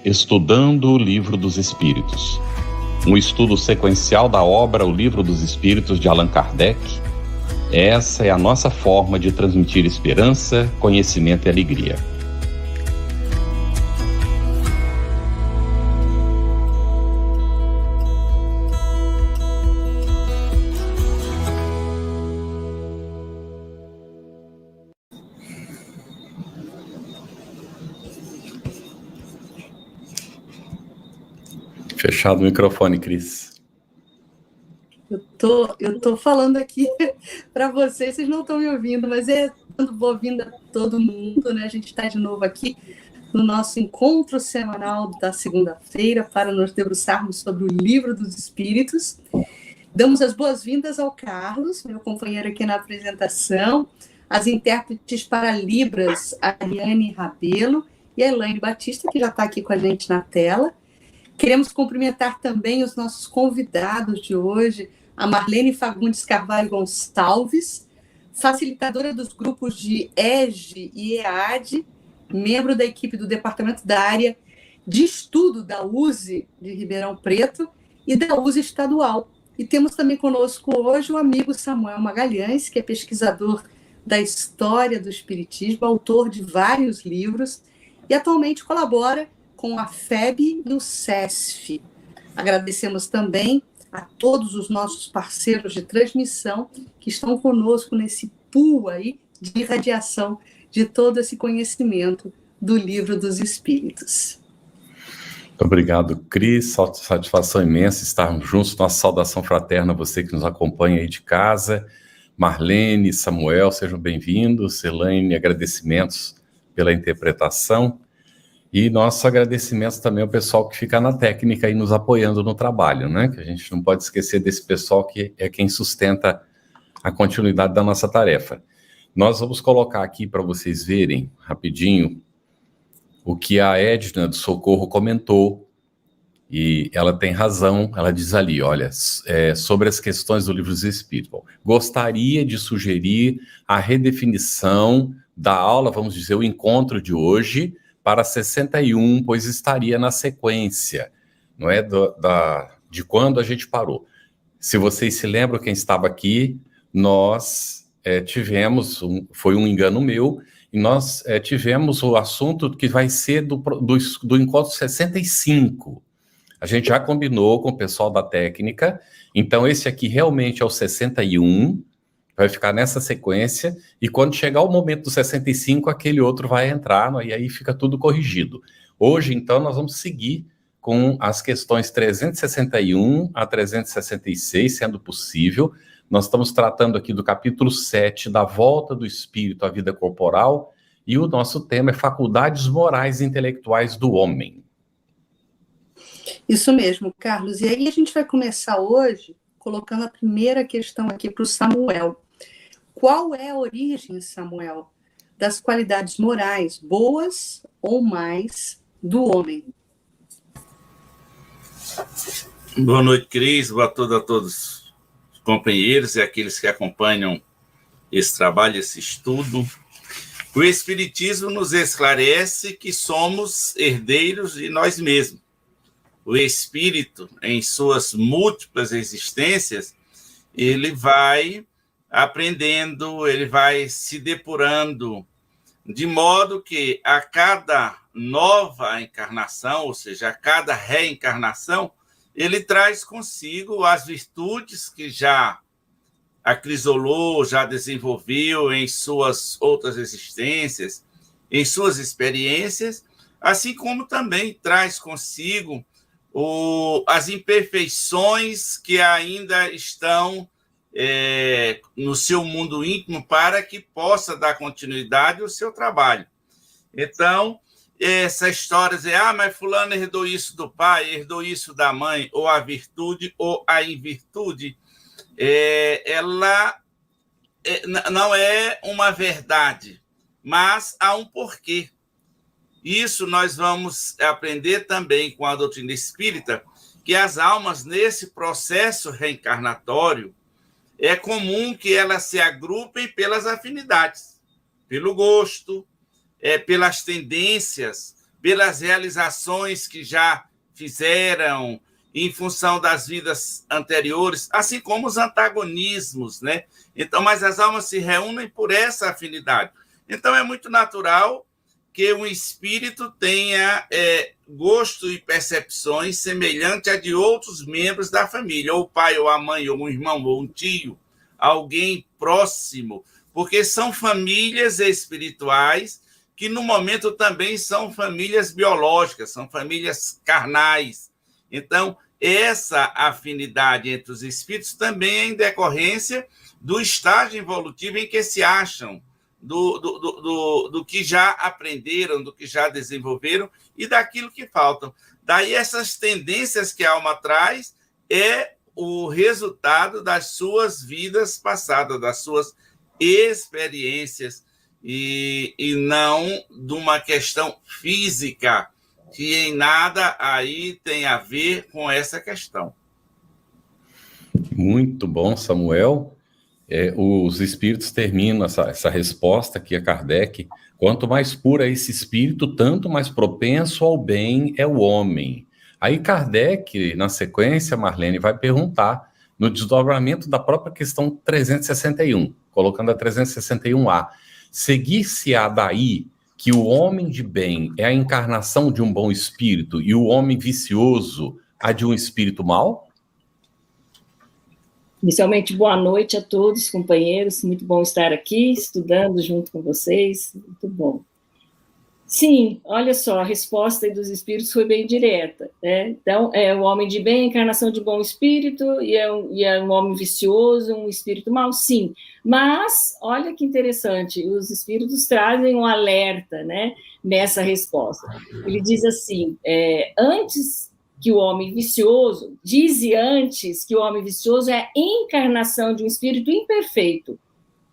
Estudando o Livro dos Espíritos. Um estudo sequencial da obra O Livro dos Espíritos de Allan Kardec. Essa é a nossa forma de transmitir esperança, conhecimento e alegria. Fechado o microfone, Cris. Eu tô falando aqui para vocês não estão me ouvindo, mas dando boa-vinda a todo mundo, né? A gente está de novo aqui no nosso encontro semanal da segunda-feira para nos debruçarmos sobre o Livro dos Espíritos. Damos as boas-vindas ao Carlos, meu companheiro aqui na apresentação, as intérpretes para Libras, a Ariane Rabelo e a Elaine Batista, que já está aqui com a gente na tela. Queremos cumprimentar também os nossos convidados de hoje, a Marlene Fagundes Carvalho Gonçalves, facilitadora dos grupos de EGE e EAD, membro da equipe do Departamento da Área de Estudo da USE de Ribeirão Preto e da USE Estadual. E temos também conosco hoje o amigo Samuel Magalhães, que é pesquisador da história do Espiritismo, autor de vários livros e atualmente colabora com a FEB e o SESF. Agradecemos também a todos os nossos parceiros de transmissão que estão conosco nesse pool aí de irradiação de todo esse conhecimento do Livro dos Espíritos. Obrigado, Cris. Satisfação imensa estarmos juntos. Nossa saudação fraterna a você que nos acompanha aí de casa. Marlene, Samuel, sejam bem-vindos. Elaine, agradecimentos pela interpretação. E nossos agradecimentos também ao pessoal que fica na técnica aí nos apoiando no trabalho, né? Que a gente não pode esquecer desse pessoal que é quem sustenta a continuidade da nossa tarefa. Nós vamos colocar aqui para vocês verem rapidinho o que a Edna do Socorro comentou, e ela tem razão, ela diz ali, olha, sobre as questões do Livro dos Espíritos. Bom, gostaria de sugerir a redefinição da aula, vamos dizer, o encontro de hoje, para 61, pois estaria na sequência, não é, de quando a gente parou. Se vocês se lembram, quem estava aqui, nós tivemos, foi um engano meu, e nós tivemos o assunto que vai ser do encontro 65. A gente já combinou com o pessoal da técnica, então esse aqui realmente é o 61, vai ficar nessa sequência, e quando chegar o momento do 65, aquele outro vai entrar, e aí fica tudo corrigido. Hoje, então, nós vamos seguir com as questões 361 a 366, sendo possível. Nós estamos tratando aqui do capítulo 7, da volta do espírito à vida corporal, e o nosso tema é faculdades morais e intelectuais do homem. Isso mesmo, Carlos. E aí a gente vai começar hoje colocando a primeira questão aqui para o Samuel. Qual é a origem, Samuel, das qualidades morais boas ou mais do homem? Boa noite, Cris. Boa noite a todos os companheiros e aqueles que acompanham esse trabalho, esse estudo. O Espiritismo nos esclarece que somos herdeiros de nós mesmos. O Espírito, em suas múltiplas existências, ele vai aprendendo, ele vai se depurando, de modo que a cada nova encarnação, ou seja, a cada reencarnação, ele traz consigo as virtudes que já acrisolou, já desenvolveu em suas outras existências, em suas experiências, assim como também traz consigo as imperfeições que ainda estão no seu mundo íntimo para que possa dar continuidade ao seu trabalho. Então, essa história de mas fulano herdou isso do pai, herdou isso da mãe, ou a virtude ou a invirtude, ela não é uma verdade, mas há um porquê. Isso nós vamos aprender também com a doutrina espírita, que as almas, nesse processo reencarnatório, é comum que elas se agrupem pelas afinidades, pelo gosto, pelas tendências pelas realizações que já fizeram, em função das vidas anteriores, assim como os antagonismos, né? Então, mas as almas se reúnem por essa afinidade. Então, é muito natural que um espírito tenha gosto e percepções semelhantes a de outros membros da família, ou o pai, ou a mãe, ou um irmão, ou um tio, alguém próximo, porque são famílias espirituais que, no momento, também são famílias biológicas, são famílias carnais. Então, essa afinidade entre os espíritos também é em decorrência do estágio evolutivo em que se acham, do que já aprenderam, do que já desenvolveram e daquilo que faltam. Daí, essas tendências que a alma traz é o resultado das suas vidas passadas, das suas experiências, e não de uma questão física, que em nada aí tem a ver com essa questão. Muito bom, Samuel. Os espíritos terminam essa resposta aqui a Kardec. Quanto mais puro é esse espírito, tanto mais propenso ao bem é o homem. Aí Kardec, na sequência, Marlene, vai perguntar, no desdobramento da própria questão 361, colocando a 361A, seguir-se-á daí que o homem de bem é a encarnação de um bom espírito e o homem vicioso a de um espírito mau? Inicialmente, boa noite a todos, companheiros. Muito bom estar aqui, estudando junto com vocês. Muito bom. Sim, olha só, a resposta dos espíritos foi bem direta, né? Então, o homem de bem, a encarnação de bom espírito, e é um homem vicioso, um espírito mau, sim. Mas, olha que interessante, os espíritos trazem um alerta, né, nessa resposta. Ele diz assim, antes que o homem vicioso, dize antes que o homem vicioso é a encarnação de um espírito imperfeito,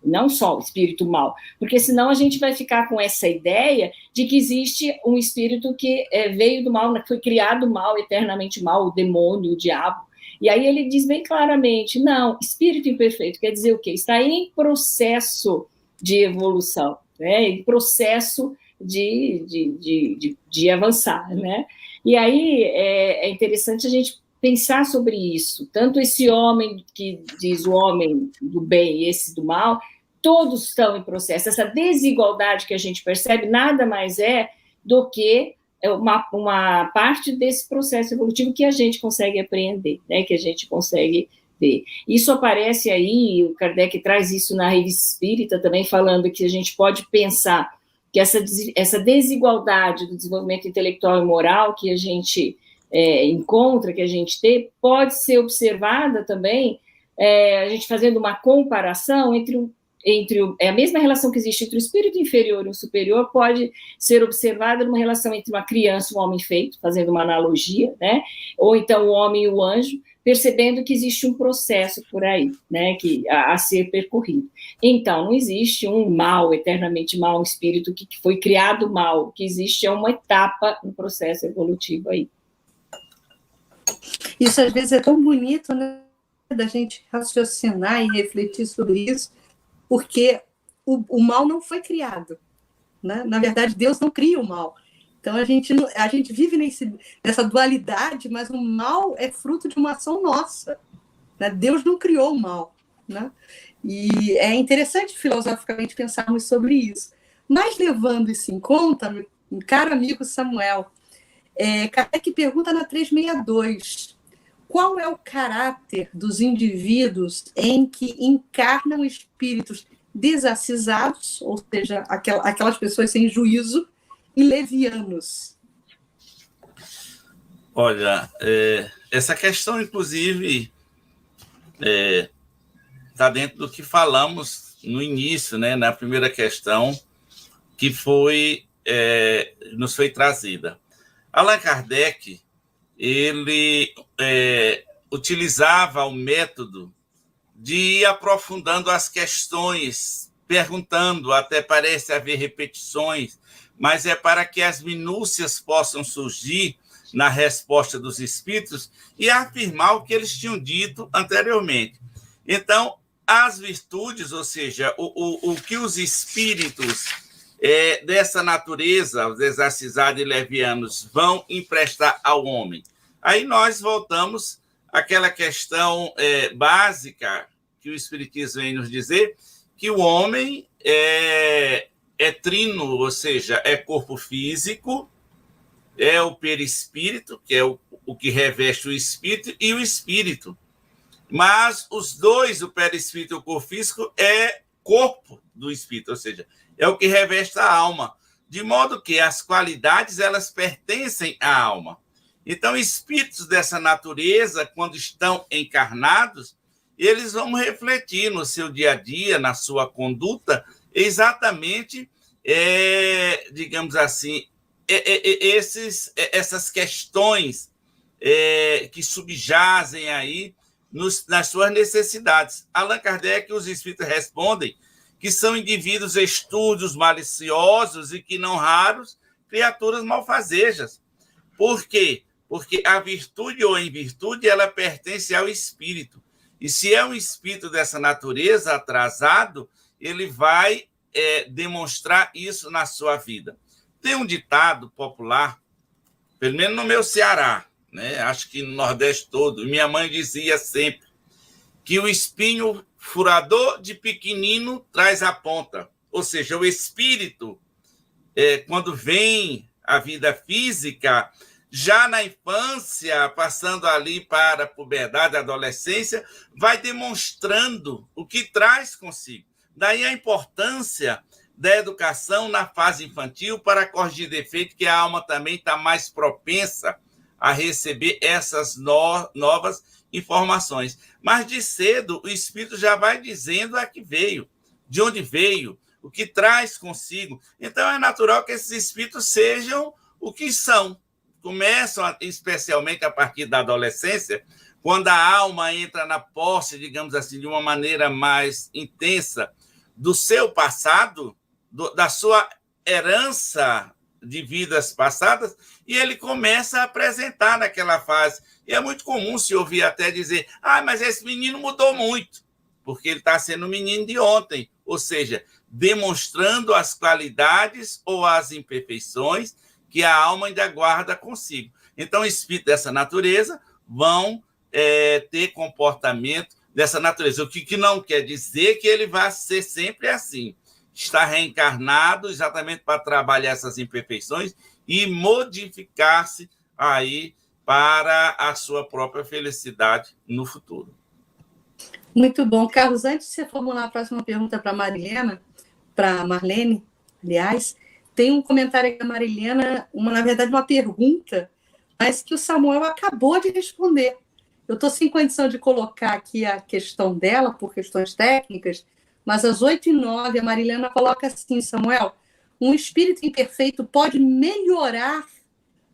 não só o espírito mau, porque senão a gente vai ficar com essa ideia de que existe um espírito que veio do mal, foi criado mal, eternamente mal, o demônio, o diabo. E aí ele diz bem claramente, não, espírito imperfeito quer dizer o quê? Está em processo de evolução, né? Em processo de avançar, né? E aí é interessante a gente pensar sobre isso, tanto esse homem que diz o homem do bem e esse do mal, todos estão em processo. Essa desigualdade que a gente percebe nada mais é do que uma parte desse processo evolutivo que a gente consegue apreender, né, que a gente consegue ver. Isso aparece aí, o Kardec traz isso na Revista Espírita também, falando que a gente pode pensar que essa desigualdade do desenvolvimento intelectual e moral que a gente encontra, que a gente tem, pode ser observada também, a gente fazendo uma comparação entre a mesma relação que existe entre o espírito inferior e o superior pode ser observada numa relação entre uma criança e um homem feito, fazendo uma analogia, né? Ou então o homem e o anjo, percebendo que existe um processo por aí, né, a ser percorrido. Então, não existe um mal, eternamente mal, um espírito que foi criado mal, o que existe é uma etapa no processo evolutivo aí. Isso às vezes é tão bonito, né, da gente raciocinar e refletir sobre isso, porque o mal não foi criado, né? Na verdade, Deus não cria o mal. Então, a gente vive nessa dualidade, mas o mal é fruto de uma ação nossa, né? Deus não criou o mal, né? E é interessante, filosoficamente, pensarmos sobre isso. Mas, levando isso em conta, meu caro amigo Samuel, Kardec pergunta na 362, qual é o caráter dos indivíduos em que encarnam espíritos desacisados, ou seja, aquelas pessoas sem juízo, e levianos? Olha, essa questão, inclusive, está dentro do que falamos no início, né, na primeira questão, que nos foi trazida. Allan Kardec, ele utilizava o método de ir aprofundando as questões, perguntando, até parece haver repetições, mas é para que as minúcias possam surgir na resposta dos espíritos e afirmar o que eles tinham dito anteriormente. Então, as virtudes, ou seja, o que os espíritos dessa natureza, os exorcizados e levianos vão emprestar ao homem? Aí nós voltamos àquela questão básica que o Espiritismo vem nos dizer, que o homem é trino, ou seja, é corpo físico, é o perispírito, que é o que reveste o espírito, e o espírito. Mas os dois, o perispírito e o corpo físico, é corpo do espírito, ou seja, é o que reveste a alma, de modo que as qualidades elas pertencem à alma. Então, espíritos dessa natureza, quando estão encarnados, eles vão refletir no seu dia a dia, na sua conduta, exatamente, digamos assim, essas questões que subjazem aí nas suas necessidades. Allan Kardec e os espíritos respondem que são indivíduos estúrdios, maliciosos e que, não raros, criaturas malfazejas. Por quê? Porque a virtude ou a invirtude, ela pertence ao espírito. E se é um espírito dessa natureza atrasado, ele vai demonstrar isso na sua vida. Tem um ditado popular, pelo menos no meu Ceará, né? Acho que no Nordeste todo, minha mãe dizia sempre que o espinho furador de pequenino traz a ponta. Ou seja, o espírito, quando vem a vida física, já na infância, passando ali para a puberdade, a adolescência, vai demonstrando o que traz consigo. Daí a importância da educação na fase infantil para corrigir defeito, que a alma também está mais propensa a receber essas novas informações. Mas de cedo, o espírito já vai dizendo a que veio, de onde veio, o que traz consigo. Então é natural que esses espíritos sejam o que são. Começam, especialmente a partir da adolescência, quando a alma entra na posse, digamos assim, de uma maneira mais intensa do seu passado, da sua herança de vidas passadas, e ele começa a apresentar naquela fase. E é muito comum se ouvir até dizer, mas esse menino mudou muito, porque ele está sendo um menino de ontem, ou seja, demonstrando as qualidades ou as imperfeições que a alma ainda guarda consigo. Então, espíritos dessa natureza vão ter comportamento dessa natureza, o que não quer dizer que ele vai ser sempre assim. Está reencarnado exatamente para trabalhar essas imperfeições e modificar-se aí para a sua própria felicidade no futuro. Muito bom. Carlos, antes de você formular a próxima pergunta para Marlene, aliás, tem um comentário aqui da Marilena, na verdade, uma pergunta, mas que o Samuel acabou de responder. Eu estou sem condição de colocar aqui a questão dela, por questões técnicas, mas às 8h09, a Marilena coloca assim, Samuel, um espírito imperfeito pode melhorar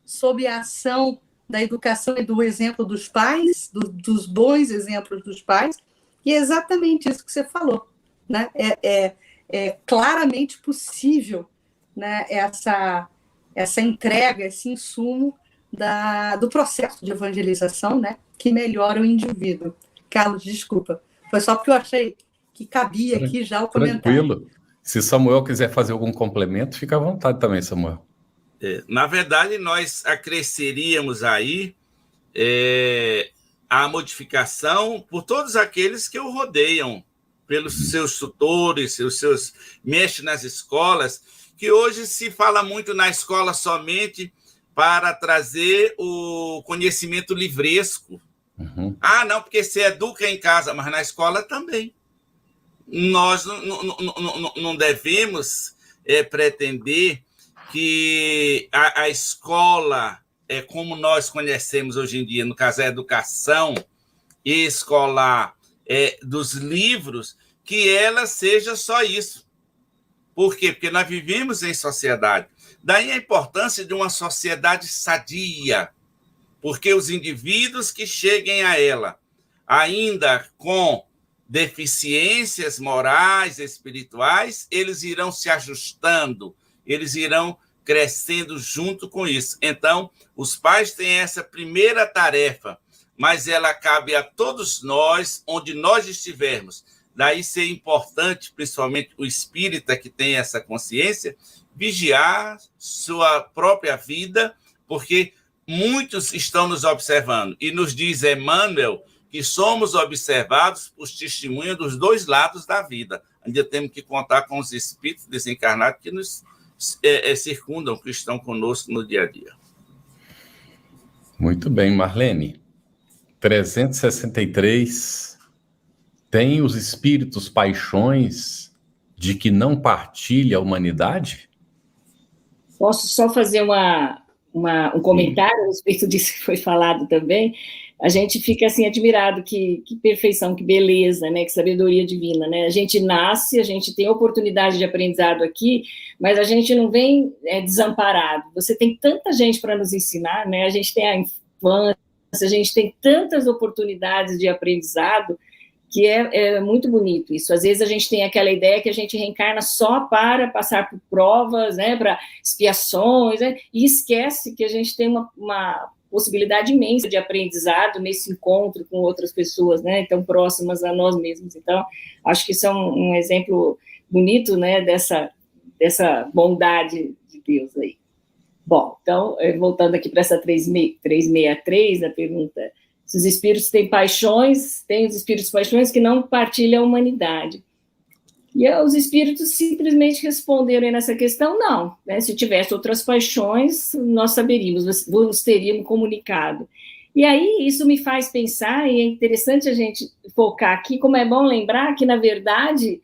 sob a ação da educação e do exemplo dos pais, dos bons exemplos dos pais, e é exatamente isso que você falou, né? É claramente possível, né, essa entrega, esse insumo do processo de evangelização, né, que melhora o indivíduo. Carlos, desculpa, foi só porque eu achei que cabia aqui já o comentário. Tranquilo. Se Samuel quiser fazer algum complemento, fica à vontade também, Samuel. Na verdade, nós acresceríamos aí a modificação por todos aqueles que o rodeiam, pelos seus tutores, os seus mestres nas escolas, que hoje se fala muito na escola somente para trazer o conhecimento livresco. Uhum. Não, porque se educa em casa, mas na escola também. Nós não devemos pretender que a escola, como nós conhecemos hoje em dia, no caso a educação escolar dos livros, que ela seja só isso. Por quê? Porque nós vivemos em sociedade. Daí a importância de uma sociedade sadia, porque os indivíduos que cheguem a ela, ainda com deficiências morais, espirituais, eles irão se ajustando, eles irão crescendo junto com isso. Então, os pais têm essa primeira tarefa, mas ela cabe a todos nós, onde nós estivermos, Daí ser importante, principalmente o espírita que tem essa consciência, vigiar sua própria vida, porque muitos estão nos observando. E nos diz Emmanuel que somos observados por testemunha dos dois lados da vida. Ainda temos que contar com os espíritos desencarnados que nos circundam, que estão conosco no dia a dia. Muito bem, Marlene. 363. Tem os espíritos paixões de que não partilha a humanidade? Posso só fazer um comentário a respeito disso que foi falado também? A gente fica assim admirado, que perfeição, que beleza, né? Que sabedoria divina, né? A gente nasce, a gente tem oportunidade de aprendizado aqui, mas a gente não vem desamparado. Você tem tanta gente para nos ensinar, né? A gente tem a infância, a gente tem tantas oportunidades de aprendizado, que é muito bonito isso. Às vezes a gente tem aquela ideia que a gente reencarna só para passar por provas, né, para expiações, né, e esquece que a gente tem uma possibilidade imensa de aprendizado nesse encontro com outras pessoas, né, tão próximas a nós mesmos. Então, acho que isso é um exemplo bonito, né, dessa bondade de Deus aí. Bom, então, voltando aqui para essa 363, a pergunta: se os espíritos têm paixões, tem os espíritos paixões que não partilham a humanidade. E os espíritos simplesmente responderam nessa questão, não. Né? Se tivesse outras paixões, nós saberíamos, nos teríamos comunicado. E aí, isso me faz pensar, e é interessante a gente focar aqui, como é bom lembrar que, na verdade,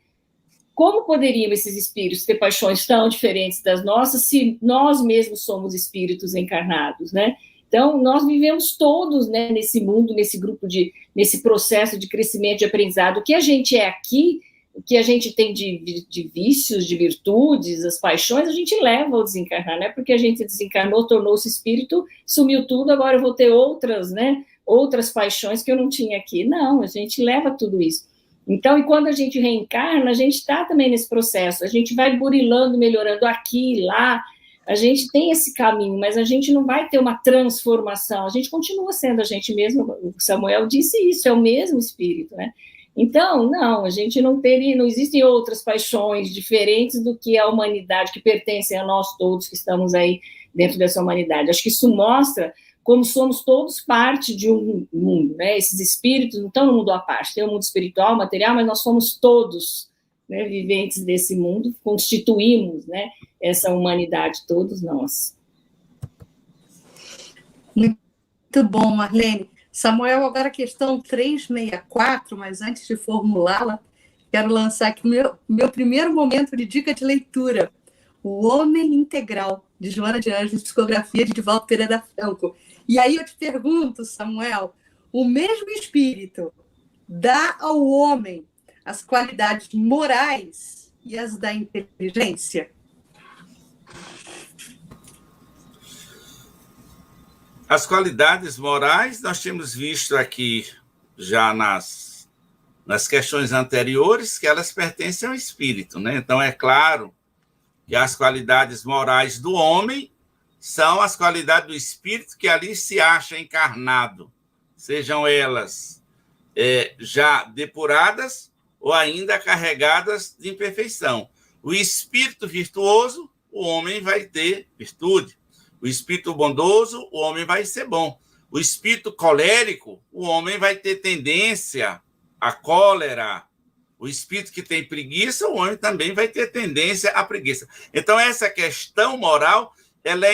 como poderiam esses espíritos ter paixões tão diferentes das nossas, se nós mesmos somos espíritos encarnados, né? Então, nós vivemos todos, né, nesse mundo, nesse processo de crescimento, de aprendizado. O que a gente é aqui, o que a gente tem de vícios, de virtudes, as paixões, a gente leva ao desencarnar, não é porque a gente desencarnou, tornou-se espírito, sumiu tudo, agora eu vou ter outras, né, outras paixões que eu não tinha aqui. Não, a gente leva tudo isso. Então, e quando a gente reencarna, a gente está também nesse processo, a gente vai burilando, melhorando aqui, lá. A gente tem esse caminho, mas a gente não vai ter uma transformação, a gente continua sendo a gente mesmo. O Samuel disse isso, é o mesmo espírito, né? Então, não, a gente não existem outras paixões diferentes do que a humanidade, que pertencem a nós todos que estamos aí dentro dessa humanidade. Acho que isso mostra como somos todos parte de um mundo, né? Esses espíritos não estão no mundo à parte, tem o mundo espiritual, material, mas nós somos todos, né, viventes desse mundo, constituímos, né, essa humanidade, todos nós. Muito bom, Marlene. Samuel, agora a questão 364, mas antes de formulá-la, quero lançar aqui o meu primeiro momento de dica de leitura, O Homem Integral, de Joana de Anjos, psicografia de Divaldo Pereira Franco. E aí eu te pergunto, Samuel, o mesmo espírito dá ao homem as qualidades morais e as da inteligência? As qualidades morais, nós temos visto aqui já nas questões anteriores que elas pertencem ao espírito, né? Então, é claro que as qualidades morais do homem são as qualidades do espírito que ali se acha encarnado, sejam elas já depuradas ou ainda carregadas de imperfeição. O espírito virtuoso, o homem vai ter virtude. O espírito bondoso, o homem vai ser bom. O espírito colérico, o homem vai ter tendência à cólera. O espírito que tem preguiça, o homem também vai ter tendência à preguiça. Então, essa questão moral, ela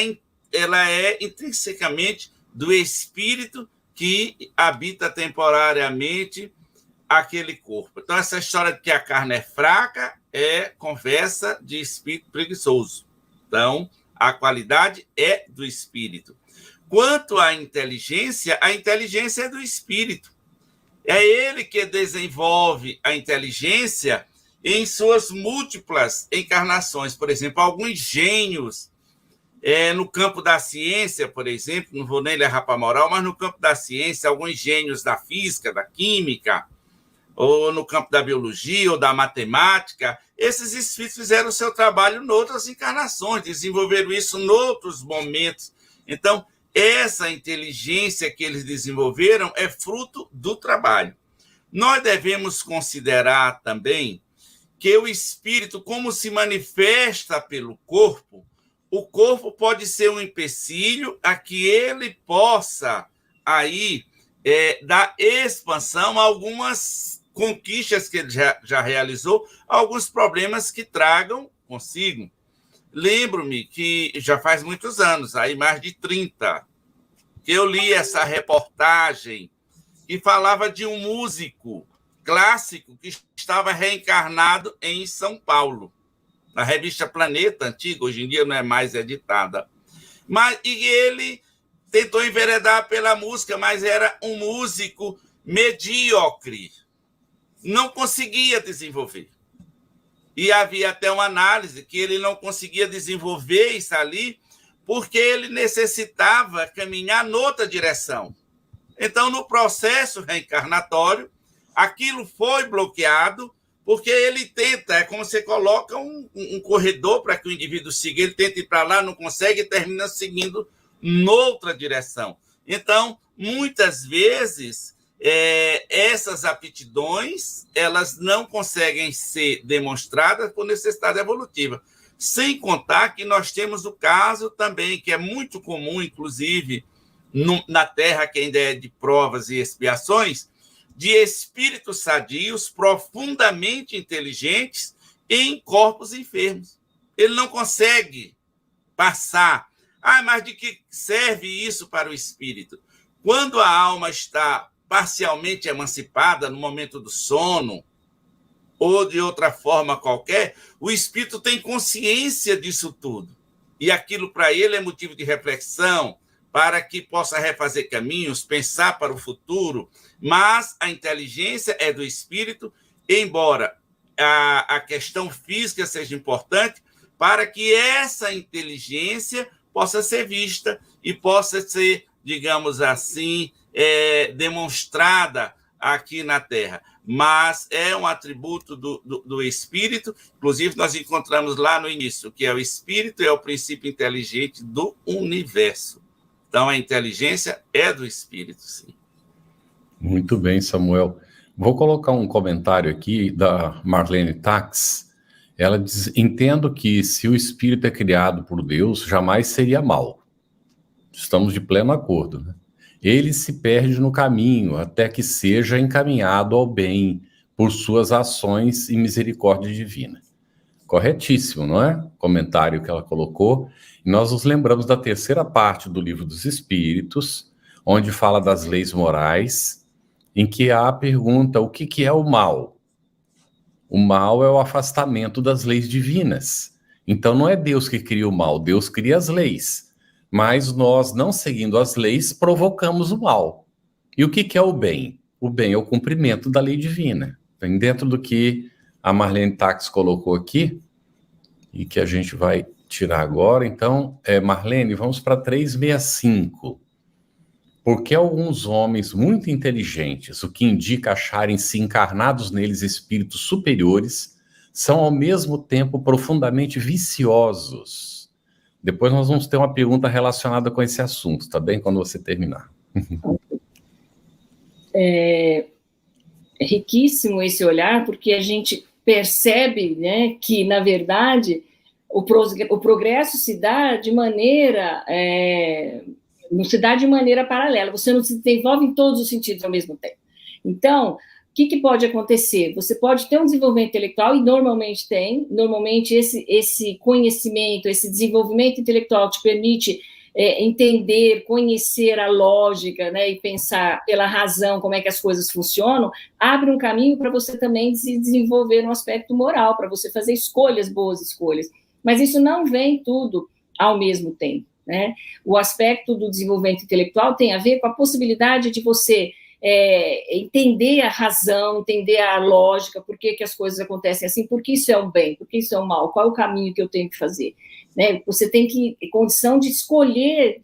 é intrinsecamente do espírito que habita temporariamente aquele corpo. Então, essa história de que a carne é fraca é conversa de espírito preguiçoso. Então, a qualidade é do espírito. Quanto à inteligência, a inteligência é do espírito. É ele que desenvolve a inteligência em suas múltiplas encarnações. Por exemplo, alguns gênios no campo da ciência, por exemplo, não vou nem levar para a moral, mas no campo da ciência, alguns gênios da física, da química, ou no campo da biologia ou da matemática, esses espíritos fizeram o seu trabalho em outras encarnações, desenvolveram isso em outros momentos. Então, essa inteligência que eles desenvolveram é fruto do trabalho. nós devemos considerar também que o espírito, como se manifesta pelo corpo, o corpo pode ser um empecilho a que ele possa aí dar expansão a algumas conquistas que ele já realizou, alguns problemas que tragam consigo. Lembro-me que já faz muitos anos, aí mais de 30, que eu li essa reportagem que falava de um músico clássico que estava reencarnado em São Paulo, na revista Planeta, antiga, hoje em dia não é mais editada. E ele tentou enveredar pela música, mas era um músico medíocre, não conseguia desenvolver. E havia até uma análise que ele não conseguia desenvolver isso ali porque ele necessitava caminhar noutra direção. Então, no processo reencarnatório, aquilo foi bloqueado porque ele tenta, é como você coloca um corredor para que o indivíduo siga, ele tenta ir para lá, não consegue e termina seguindo noutra direção. Então, muitas vezes, essas aptidões elas não conseguem ser demonstradas por necessidade evolutiva. Sem contar que nós temos o caso também, que é muito comum, inclusive, na Terra, que ainda é de provas e expiações, de espíritos sadios, profundamente inteligentes, em corpos enfermos. Ele não consegue passar. Mas de que serve isso para o espírito? Quando a alma está parcialmente emancipada, no momento do sono, ou de outra forma qualquer, o espírito tem consciência disso tudo. E aquilo para ele é motivo de reflexão, para que possa refazer caminhos, pensar para o futuro, mas a inteligência é do espírito, embora a questão física seja importante, para que essa inteligência possa ser vista e possa ser, digamos assim, demonstrada aqui na Terra. Mas é um atributo do espírito, inclusive nós encontramos lá no início, que é o espírito, é o princípio inteligente do universo. Então, a inteligência é do espírito, sim. Muito bem, Samuel. Vou colocar um comentário aqui da Marlene Tax. Ela diz: entendo que se o espírito é criado por Deus, jamais seria mal. Estamos de pleno acordo, né? Ele se perde no caminho até que seja encaminhado ao bem por suas ações e misericórdia divina. Corretíssimo, não é? Comentário que ela colocou. E nós nos lembramos da terceira parte do Livro dos Espíritos, onde fala das leis morais, em que há a pergunta: o que é o mal? O mal é o afastamento das leis divinas. Então não é Deus que cria o mal, Deus cria as leis. Mas nós, não seguindo as leis, provocamos o mal. E o que é o bem? O bem é o cumprimento da lei divina. Vem dentro do que a Marlene Tax colocou aqui, e que a gente vai tirar agora. Então, Marlene, vamos para 365. Porque alguns homens muito inteligentes, o que indica acharem-se encarnados neles espíritos superiores, são ao mesmo tempo profundamente viciosos. Depois nós vamos ter uma pergunta relacionada com esse assunto, tá bem? Quando você terminar. É riquíssimo esse olhar, porque a gente percebe, né, que, na verdade, o progresso se dá de maneira... não se dá de maneira paralela, você não se desenvolve em todos os sentidos ao mesmo tempo. Então, o que pode acontecer? Você pode ter um desenvolvimento intelectual, e normalmente esse conhecimento, esse desenvolvimento intelectual te permite entender, conhecer a lógica, né, e pensar pela razão como é que as coisas funcionam, abre um caminho para você também se desenvolver no aspecto moral, para você fazer boas escolhas. Mas isso não vem tudo ao mesmo tempo, né? O aspecto do desenvolvimento intelectual tem a ver com a possibilidade de você entender a razão, entender a lógica, por que as coisas acontecem assim, por que isso é um bem, por que isso é um mal, qual é o caminho que eu tenho que fazer, né? Você tem condição de escolher,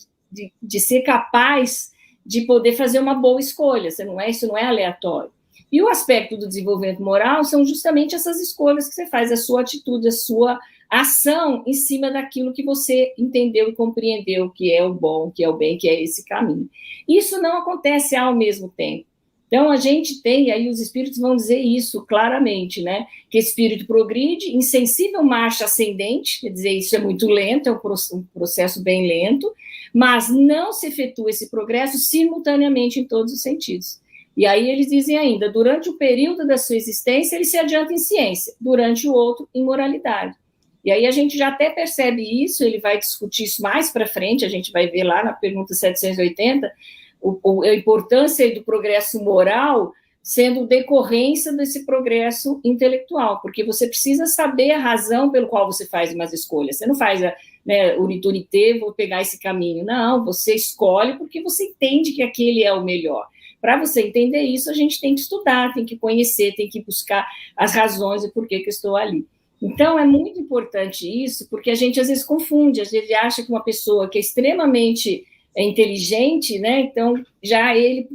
de ser capaz de poder fazer uma boa escolha, isso não é aleatório. E o aspecto do desenvolvimento moral são justamente essas escolhas que você faz, a sua atitude, a sua ação em cima daquilo que você entendeu e compreendeu que é o bom, que é o bem, que é esse caminho. Isso não acontece ao mesmo tempo. Então, a gente tem, aí os espíritos vão dizer isso claramente, né? Que espírito progride, insensível marcha ascendente, quer dizer, isso é muito lento, é um processo bem lento, mas não se efetua esse progresso simultaneamente em todos os sentidos. E aí eles dizem ainda, durante o período da sua existência, ele se adianta em ciência, durante o outro, em moralidade. E aí a gente já até percebe isso, ele vai discutir isso mais para frente, a gente vai ver lá na pergunta 780, a importância do progresso moral sendo decorrência desse progresso intelectual, porque você precisa saber a razão pelo qual você faz umas escolhas. Você não faz, unitunité, vou pegar esse caminho. Não, você escolhe porque você entende que aquele é o melhor. Para você entender isso, a gente tem que estudar, tem que conhecer, tem que buscar as razões e por que eu estou ali. Então, é muito importante isso, porque a gente às vezes confunde, às vezes acha que uma pessoa que é extremamente inteligente, né? Então,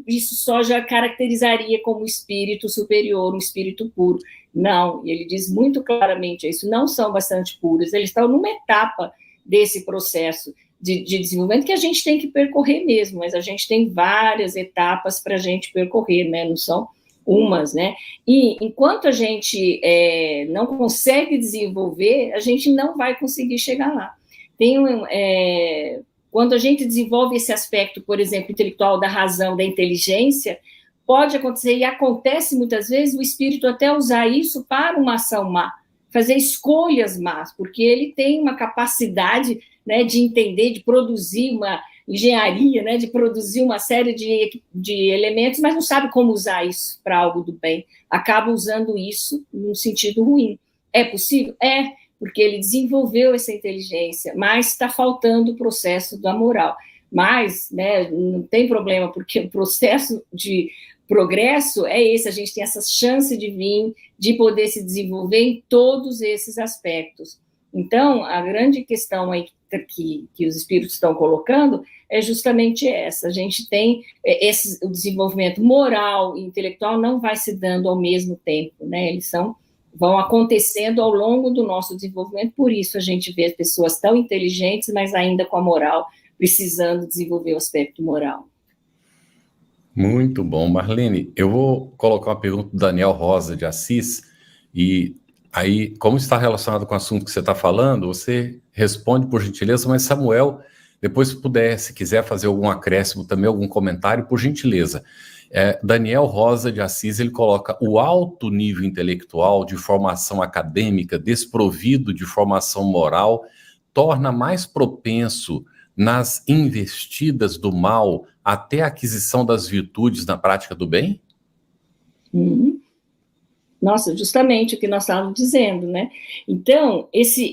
isso só já caracterizaria como espírito superior, um espírito puro. Não, e ele diz muito claramente isso, não são bastante puros, eles estão numa etapa desse processo de desenvolvimento que a gente tem que percorrer mesmo, mas a gente tem várias etapas para a gente percorrer, né? Não são umas, né? E enquanto a gente não consegue desenvolver, a gente não vai conseguir chegar lá. Quando a gente desenvolve esse aspecto, por exemplo, intelectual da razão, da inteligência, pode acontecer, e acontece muitas vezes, o espírito até usar isso para uma ação má, fazer escolhas más, porque ele tem uma capacidade, né, de entender, de produzir uma engenharia, né, de produzir uma série de elementos, mas não sabe como usar isso para algo do bem. Acaba usando isso num sentido ruim. É possível? É, porque ele desenvolveu essa inteligência, mas está faltando o processo da moral. Mas, né, não tem problema, porque o processo de progresso é esse, a gente tem essa chance de vir, de poder se desenvolver em todos esses aspectos. Então, a grande questão aí que os espíritos estão colocando é justamente essa, a gente tem o desenvolvimento moral e intelectual não vai se dando ao mesmo tempo, né, eles vão acontecendo ao longo do nosso desenvolvimento, por isso a gente vê pessoas tão inteligentes, mas ainda com a moral, precisando desenvolver o aspecto moral. Muito bom, Marlene. Eu vou colocar uma pergunta do Daniel Rosa de Assis, e aí, como está relacionado com o assunto que você está falando, você responde por gentileza, mas Samuel, depois se puder, se quiser fazer algum acréscimo também, algum comentário, por gentileza. Daniel Rosa de Assis, ele coloca o alto nível intelectual de formação acadêmica, desprovido de formação moral, torna mais propenso nas investidas do mal até a aquisição das virtudes na prática do bem? Nossa, justamente o que nós estávamos dizendo, né? Então,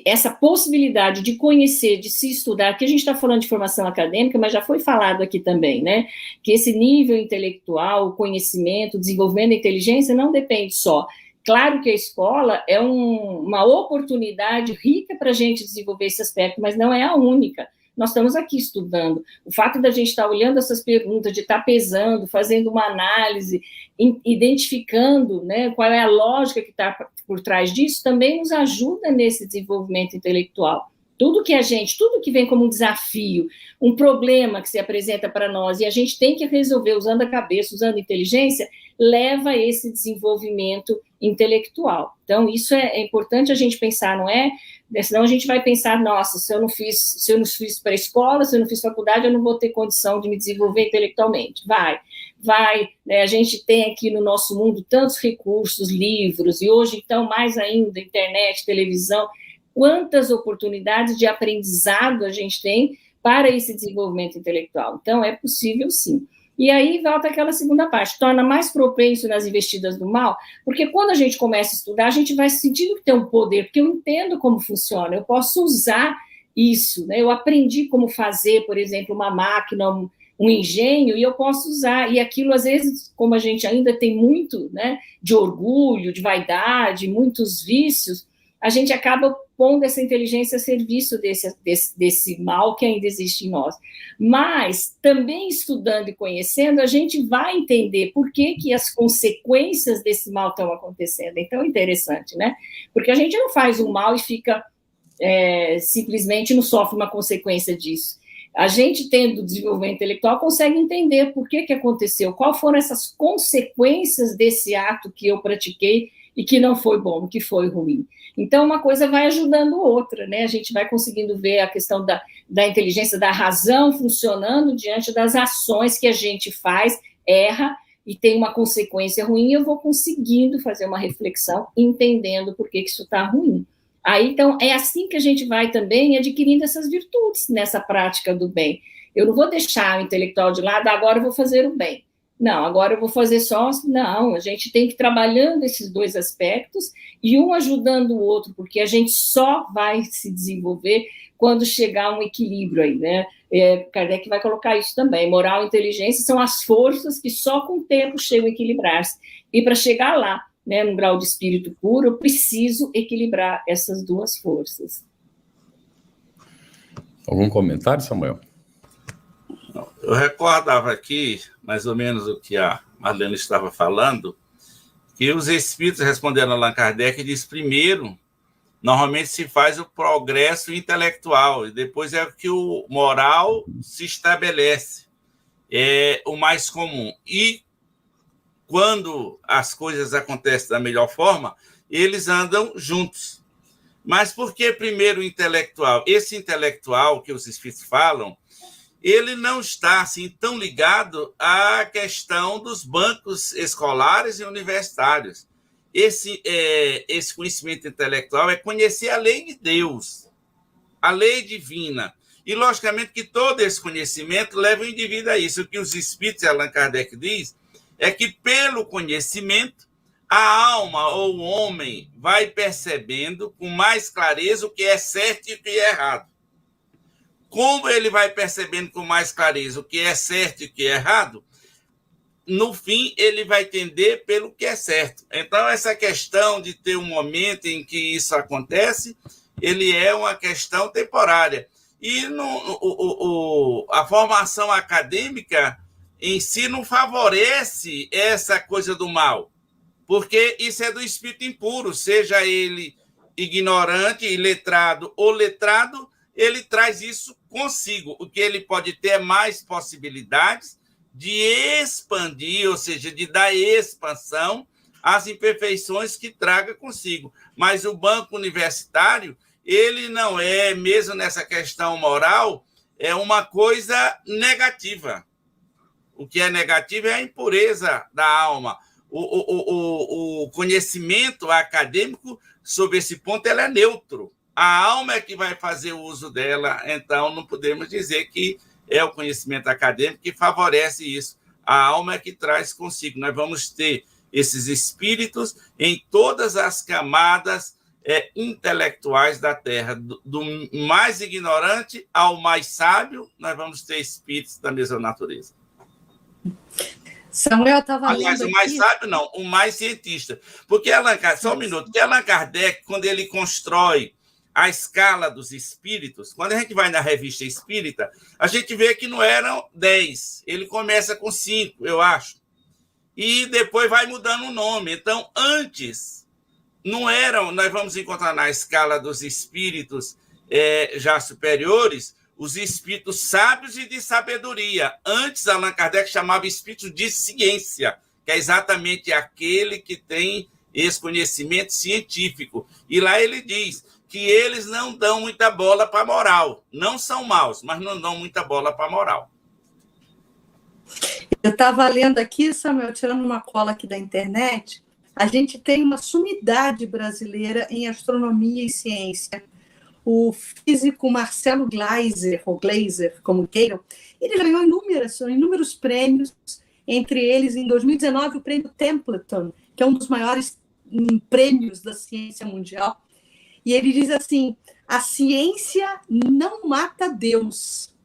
essa possibilidade de conhecer, de se estudar, aqui a gente está falando de formação acadêmica, mas já foi falado aqui também, né? Que esse nível intelectual, o conhecimento, o desenvolvimento da inteligência não depende só. Claro que a escola é uma oportunidade rica para a gente desenvolver esse aspecto, mas não é a única. Nós estamos aqui estudando. O fato da gente estar olhando essas perguntas, de estar pesando, fazendo uma análise, identificando, né, qual é a lógica que está por trás disso, também nos ajuda nesse desenvolvimento intelectual. Tudo que vem como um desafio, um problema que se apresenta para nós, e a gente tem que resolver usando a cabeça, usando a inteligência, leva a esse desenvolvimento intelectual. Então, isso é importante a gente pensar, não é? Senão a gente vai pensar, nossa, se eu não fiz pré-escola, se eu não fiz faculdade, eu não vou ter condição de me desenvolver intelectualmente. Vai, né? A gente tem aqui no nosso mundo tantos recursos, livros, e hoje, então, mais ainda, internet, televisão, quantas oportunidades de aprendizado a gente tem para esse desenvolvimento intelectual. Então, é possível, sim. E aí volta aquela segunda parte, torna mais propenso nas investidas do mal, porque quando a gente começa a estudar, a gente vai sentindo que tem um poder, porque eu entendo como funciona, eu posso usar isso, né? Eu aprendi como fazer, por exemplo, uma máquina, um engenho, e eu posso usar, e aquilo, às vezes, como a gente ainda tem muito, né, de orgulho, de vaidade, muitos vícios, a gente acaba pondo essa inteligência a serviço desse mal que ainda existe em nós. Mas, também estudando e conhecendo, a gente vai entender por que as consequências desse mal estão acontecendo. Então, é interessante, né? Porque a gente não faz um mal e fica simplesmente não sofre uma consequência disso. A gente, tendo desenvolvimento intelectual, consegue entender por que aconteceu, quais foram essas consequências desse ato que eu pratiquei e que não foi bom, que foi ruim. Então, uma coisa vai ajudando outra, né? A gente vai conseguindo ver a questão da inteligência, da razão funcionando diante das ações que a gente faz, erra, e tem uma consequência ruim, eu vou conseguindo fazer uma reflexão, entendendo por que isso está ruim. Aí, então, é assim que a gente vai também adquirindo essas virtudes nessa prática do bem. Eu não vou deixar o intelectual de lado, agora eu vou fazer o bem. Não, agora eu vou fazer só... Não, a gente tem que ir trabalhando esses dois aspectos e um ajudando o outro, porque a gente só vai se desenvolver quando chegar a um equilíbrio aí, né? Kardec vai colocar isso também. Moral e inteligência são as forças que só com o tempo chegam a equilibrar-se. E para chegar lá, né, no grau de espírito puro, eu preciso equilibrar essas duas forças. Algum comentário, Samuel? Eu recordava aqui, mais ou menos o que a Marlene estava falando, que os espíritos responderam a Allan Kardec e diz, primeiro, normalmente se faz o progresso intelectual, e depois é que o moral se estabelece. É o mais comum. E quando as coisas acontecem da melhor forma, eles andam juntos. Mas por que primeiro o intelectual? Esse intelectual que os espíritos falam, ele não está assim tão ligado à questão dos bancos escolares e universitários. Esse conhecimento intelectual é conhecer a lei de Deus, a lei divina. E, logicamente, que todo esse conhecimento leva o indivíduo a isso. O que os espíritos e Allan Kardec diz é que, pelo conhecimento, a alma ou o homem vai percebendo com mais clareza o que é certo e o que é errado. Como ele vai percebendo com mais clareza o que é certo e o que é errado, no fim, ele vai entender pelo que é certo. Então, essa questão de ter um momento em que isso acontece, ele é uma questão temporária. E a formação acadêmica em si não favorece essa coisa do mal, porque isso é do espírito impuro, seja ele ignorante, iletrado ou letrado, ele traz isso consigo. O que ele pode ter é mais possibilidades de expandir, ou seja, de dar expansão às imperfeições que traga consigo. Mas o banco universitário, ele não é, mesmo nessa questão moral, é uma coisa negativa. O que é negativo é a impureza da alma. O conhecimento acadêmico, sobre esse ponto, ele é neutro. A alma é que vai fazer o uso dela, então não podemos dizer que é o conhecimento acadêmico que favorece isso. A alma é que traz consigo. Nós vamos ter esses espíritos em todas as camadas intelectuais da Terra, do mais ignorante ao mais sábio, nós vamos ter espíritos da mesma natureza. Samuel estava lendo. Aliás, o mais sábio não, o mais cientista. Porque só um minuto, porque Allan Kardec, quando ele constrói a escala dos espíritos, quando a gente vai na revista espírita, a gente vê que não eram 10, ele começa com 5, eu acho, e depois vai mudando o nome. Então, antes, não eram, nós vamos encontrar na escala dos espíritos já superiores, os espíritos sábios e de sabedoria. Antes, Allan Kardec chamava espírito de ciência, que é exatamente aquele que tem esse conhecimento científico. E lá ele diz que eles não dão muita bola para a moral. Não são maus, mas não dão muita bola para a moral. Eu estava lendo aqui, Samuel, tirando uma cola aqui da internet, a gente tem uma sumidade brasileira em astronomia e ciência. O físico Marcelo Gleiser, ou Gleiser, como queiram, ele ganhou inúmeros prêmios, entre eles, em 2019, o prêmio Templeton, que é um dos maiores prêmios da ciência mundial. E ele diz assim, a ciência não mata Deus.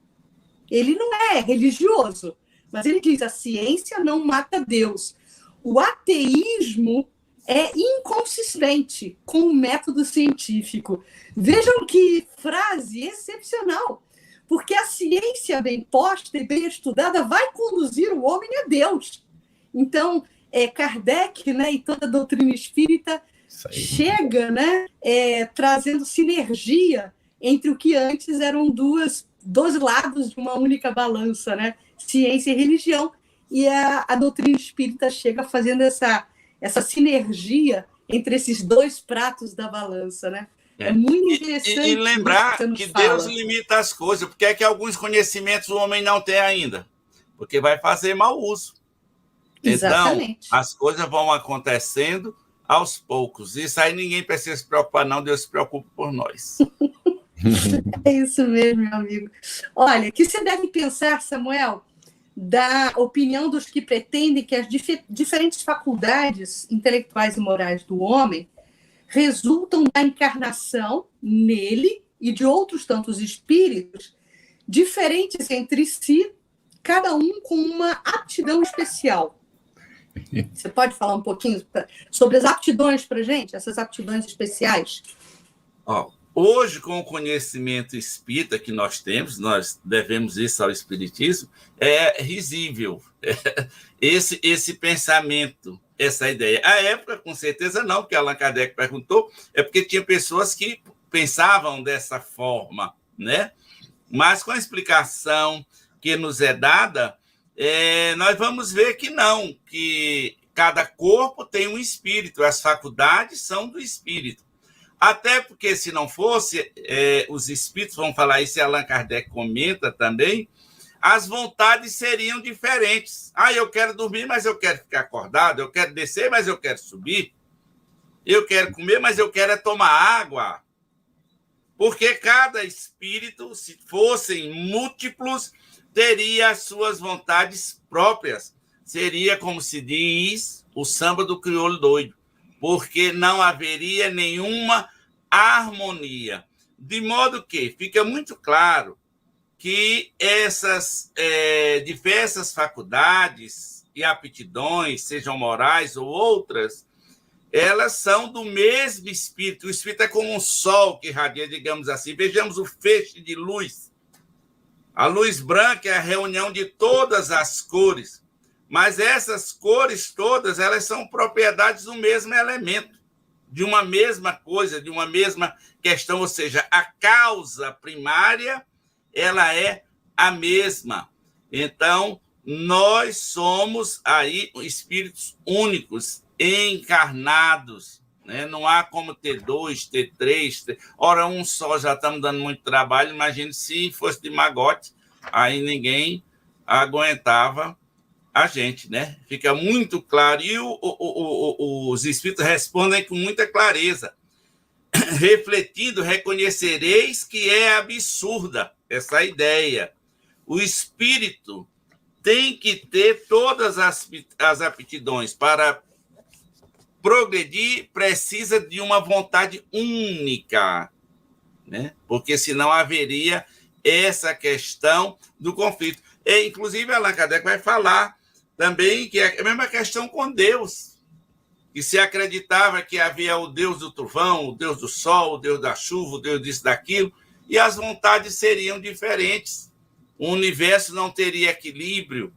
Ele não é religioso, mas ele diz, a ciência não mata Deus. O ateísmo é inconsistente com o método científico. Vejam que frase excepcional, porque a ciência bem posta e bem estudada vai conduzir o homem a Deus. Então, Kardec, né, e toda a doutrina espírita chega, né, trazendo sinergia entre o que antes eram duas dois lados de uma única balança, né? Ciência e religião, e a doutrina espírita chega fazendo essa sinergia entre esses dois pratos da balança, né? É muito interessante. E lembrar que Deus limita as coisas, porque é que alguns conhecimentos o homem não tem ainda, porque vai fazer mau uso. Exatamente. Então, as coisas vão acontecendo aos poucos. Isso aí ninguém precisa se preocupar, não. Deus se preocupa por nós. É isso mesmo, meu amigo. Olha, que você deve pensar, Samuel, da opinião dos que pretendem que as diferentes faculdades intelectuais e morais do homem resultam da encarnação nele e de outros tantos espíritos diferentes entre si, cada um com uma aptidão especial. Você pode falar um pouquinho sobre as aptidões para a gente, essas aptidões especiais? Hoje, com o conhecimento espírita que nós temos, nós devemos isso ao espiritismo, é risível esse pensamento, essa ideia. À época, com certeza não, porque Allan Kardec perguntou, é porque tinha pessoas que pensavam dessa forma, né? Mas com a explicação que nos é dada, nós vamos ver que não, que cada corpo tem um espírito, as faculdades são do espírito. Até porque, se não fosse, os espíritos vão falar isso, e Allan Kardec comenta também, as vontades seriam diferentes. Eu quero dormir, mas eu quero ficar acordado, eu quero descer, mas eu quero subir, eu quero comer, mas eu quero tomar água. Porque cada espírito, se fossem múltiplos, teria as suas vontades próprias. Seria, como se diz, o samba do crioulo doido, porque não haveria nenhuma harmonia. De modo que fica muito claro que essas diversas faculdades e aptidões, sejam morais ou outras, elas são do mesmo espírito. O espírito é como um sol que irradia, digamos assim. Vejamos o feixe de luz. A luz branca é a reunião de todas as cores, mas essas cores todas, elas são propriedades do mesmo elemento, de uma mesma coisa, de uma mesma questão, ou seja, a causa primária, ela é a mesma. Então, nós somos aí espíritos únicos, encarnados, né? Não há como ter dois, ter três. Ora, um só já estamos dando muito trabalho. Imagine se fosse de magote, aí ninguém aguentava a gente, né? Fica muito claro. E os espíritos respondem com muita clareza. Refletindo, reconhecereis que é absurda essa ideia. O espírito tem que ter todas as aptidões para progredir, precisa de uma vontade única, né? Porque senão haveria essa questão do conflito. Inclusive, Allan Kardec vai falar também que é a mesma questão com Deus, que se acreditava que havia o Deus do trovão, o Deus do sol, o Deus da chuva, o Deus disso, daquilo, e as vontades seriam diferentes. O universo não teria equilíbrio,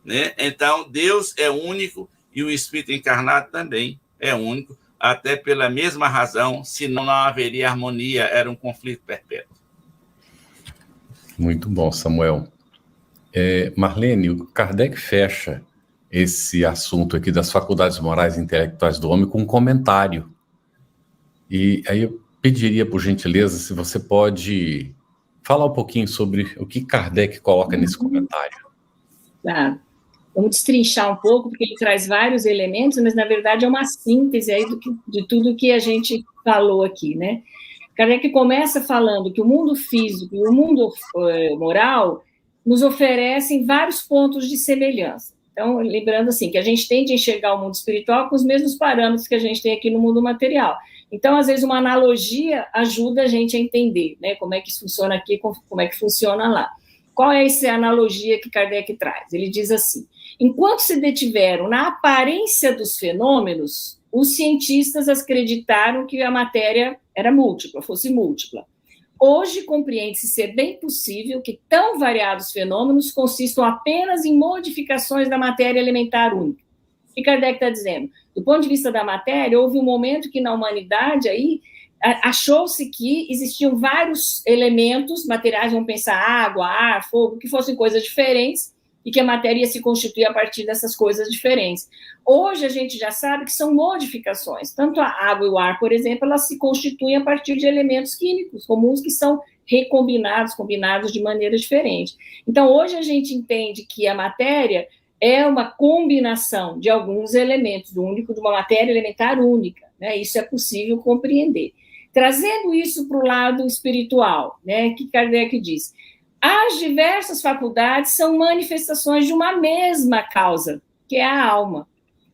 né? Então, Deus é único e o espírito encarnado também é único, até pela mesma razão, senão não haveria harmonia, era um conflito perpétuo. Muito bom, Samuel. Marlene, o Kardec fecha esse assunto aqui das faculdades morais e intelectuais do homem com um comentário. E aí eu pediria, por gentileza, se você pode falar um pouquinho sobre o que Kardec coloca nesse comentário. Claro. Vamos destrinchar um pouco, porque ele traz vários elementos, mas, na verdade, é uma síntese aí de tudo que a gente falou aqui, né? Kardec começa falando que o mundo físico e o mundo moral nos oferecem vários pontos de semelhança. Então, lembrando assim, que a gente tende a enxergar o mundo espiritual com os mesmos parâmetros que a gente tem aqui no mundo material. Então, às vezes, uma analogia ajuda a gente a entender, né, como é que isso funciona aqui, como é que funciona lá. Qual é essa analogia que Kardec traz? Ele diz assim: enquanto se detiveram na aparência dos fenômenos, os cientistas acreditaram que a matéria era múltipla, fosse múltipla. Hoje compreende-se ser bem possível que tão variados fenômenos consistam apenas em modificações da matéria elementar única. E Kardec está dizendo, do ponto de vista da matéria, houve um momento que na humanidade aí achou-se que existiam vários elementos materiais, vamos pensar água, ar, fogo, que fossem coisas diferentes, e que a matéria ia se constituir a partir dessas coisas diferentes. Hoje a gente já sabe que são modificações. Tanto a água e o ar, por exemplo, elas se constituem a partir de elementos químicos comuns que são combinados de maneira diferente. Então, hoje a gente entende que a matéria é uma combinação de alguns elementos de uma matéria elementar única, né? Isso é possível compreender. Trazendo isso para o lado espiritual, né? Que Kardec diz, as diversas faculdades são manifestações de uma mesma causa, que é a alma,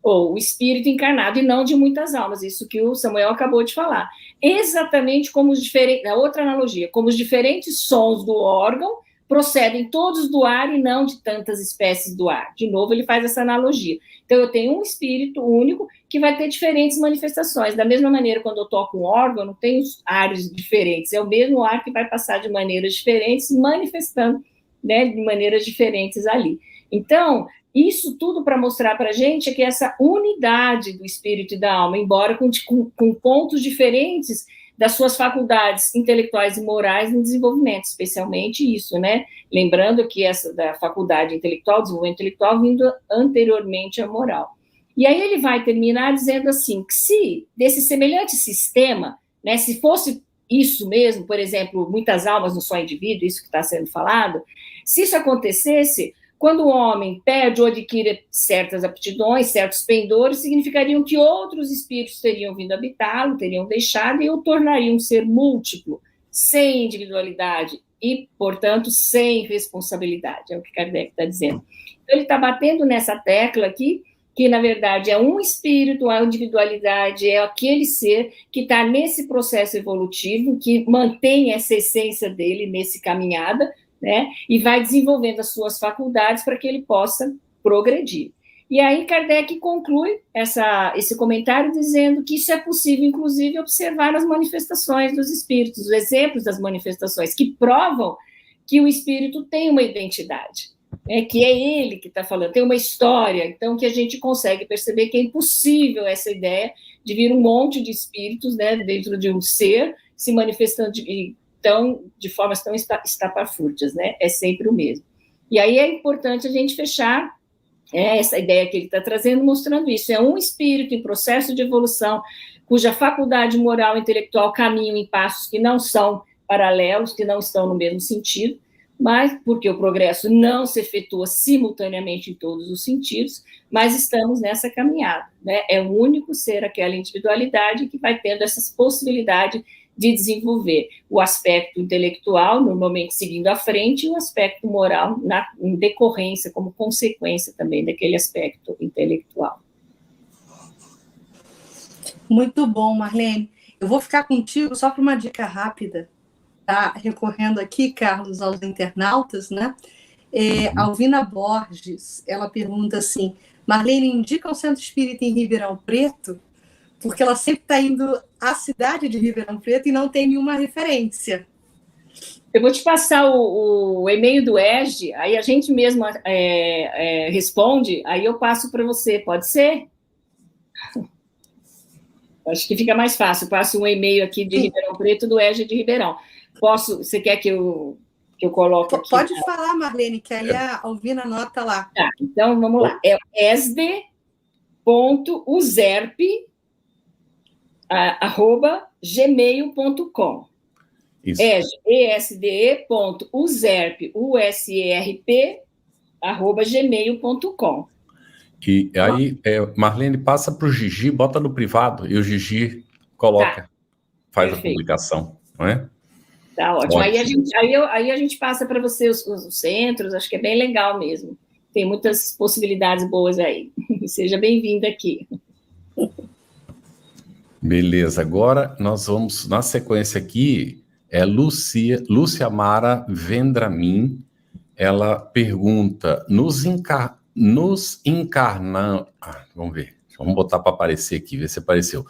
ou o espírito encarnado, e não de muitas almas, isso que o Samuel acabou de falar. Exatamente como a outra analogia, como os diferentes sons do órgão procedem todos do ar e não de tantas espécies do ar. De novo, ele faz essa analogia. Então, eu tenho um espírito único que vai ter diferentes manifestações. Da mesma maneira, quando eu toco um órgão, não tenho ares diferentes. É o mesmo ar que vai passar de maneiras diferentes, manifestando, né, de maneiras diferentes ali. Então, isso tudo para mostrar para a gente é que essa unidade do espírito e da alma, embora com pontos diferentes das suas faculdades intelectuais e morais no desenvolvimento, especialmente isso, né? Lembrando que essa da faculdade intelectual, desenvolvimento intelectual, vindo anteriormente à moral. E aí ele vai terminar dizendo assim, que se desse semelhante sistema, né, se fosse isso mesmo, por exemplo, muitas almas no só indivíduo, isso que está sendo falado, se isso acontecesse, quando o homem perde ou adquire certas aptidões, certos pendores, significariam que outros espíritos teriam vindo habitá-lo, teriam deixado, e o tornariam um ser múltiplo, sem individualidade e, portanto, sem responsabilidade, é o que Kardec está dizendo. Então, ele está batendo nessa tecla aqui, que, na verdade, é um espírito, a individualidade é aquele ser que está nesse processo evolutivo, que mantém essa essência dele nesse caminhada, né, e vai desenvolvendo as suas faculdades para que ele possa progredir. E aí Kardec conclui esse comentário dizendo que isso é possível, inclusive, observar nas manifestações dos espíritos, os exemplos das manifestações, que provam que o espírito tem uma identidade, né, que é ele que está falando, tem uma história, então que a gente consegue perceber que é impossível essa ideia de vir um monte de espíritos, né, dentro de um ser, se manifestando de formas tão estapafúrdias, né? É sempre o mesmo. E aí é importante a gente fechar essa ideia que ele está trazendo, mostrando isso. É um espírito em processo de evolução, cuja faculdade moral e intelectual caminham em passos que não são paralelos, que não estão no mesmo sentido, mas porque o progresso não se efetua simultaneamente em todos os sentidos, mas estamos nessa caminhada, né? É o único ser, aquela individualidade que vai tendo essas possibilidades de desenvolver o aspecto intelectual, normalmente seguindo à frente, e o aspecto moral em decorrência, como consequência também daquele aspecto intelectual. Muito bom, Marlene. Eu vou ficar contigo só para uma dica rápida, tá? Recorrendo aqui, Carlos, aos internautas, né? Alvina Borges, ela pergunta assim, Marlene, indica um centro espírita em Ribeirão Preto? Porque ela sempre está indo à cidade de Ribeirão Preto e não tem nenhuma referência. Eu vou te passar o e-mail do ESG, aí a gente mesmo responde, aí eu passo para você, pode ser? Acho que fica mais fácil, eu passo um e-mail aqui de Ribeirão Preto, do ESG de Ribeirão. Você quer que eu coloque aqui? Pode falar, Marlene, que aí a Alvina anota lá. Tá, então vamos lá. É esde.userp@gmail.com. esde.userp@gmail.com. E aí, Marlene, passa para o Gigi, bota no privado, e o Gigi coloca, faz Perfeito. A publicação, não é? Tá ótimo. Aí a gente passa para você os centros, acho que é bem legal mesmo. Tem muitas possibilidades boas aí. Seja bem-vinda aqui. Beleza, agora nós vamos, na sequência aqui, Lúcia Mara Vendramin, ela pergunta, vamos ver, vamos botar para aparecer aqui, ver se apareceu.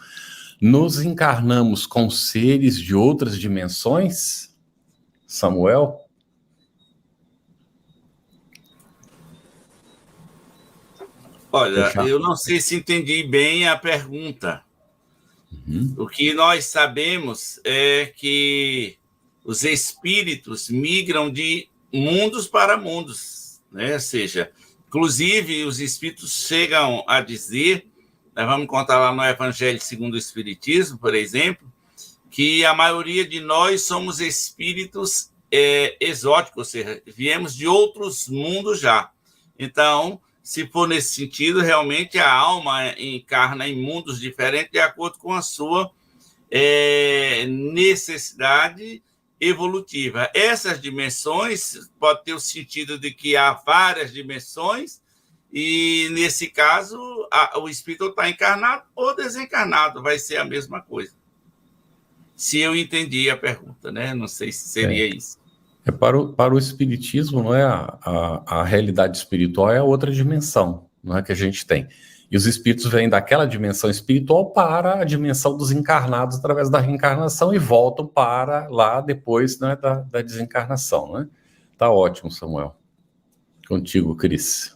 Nos encarnamos com seres de outras dimensões? Samuel? Olha, eu não sei se entendi bem a pergunta. O que nós sabemos é que os espíritos migram de mundos para mundos, né? Ou seja, inclusive os espíritos chegam a dizer, nós vamos contar lá no Evangelho segundo o Espiritismo, por exemplo, que a maioria de nós somos espíritos exóticos, ou seja, viemos de outros mundos já. Então, se for nesse sentido, realmente a alma encarna em mundos diferentes de acordo com a sua necessidade evolutiva. Essas dimensões pode ter o sentido de que há várias dimensões e, nesse caso, o espírito está encarnado ou desencarnado, vai ser a mesma coisa. Se eu entendi a pergunta, né? Não sei se seria isso. Para o espiritismo, não é a realidade espiritual é a outra dimensão, não é que a gente tem. E os espíritos vêm daquela dimensão espiritual para a dimensão dos encarnados através da reencarnação e voltam para lá depois, né, da desencarnação, né? Tá ótimo, Samuel. Contigo, Cris.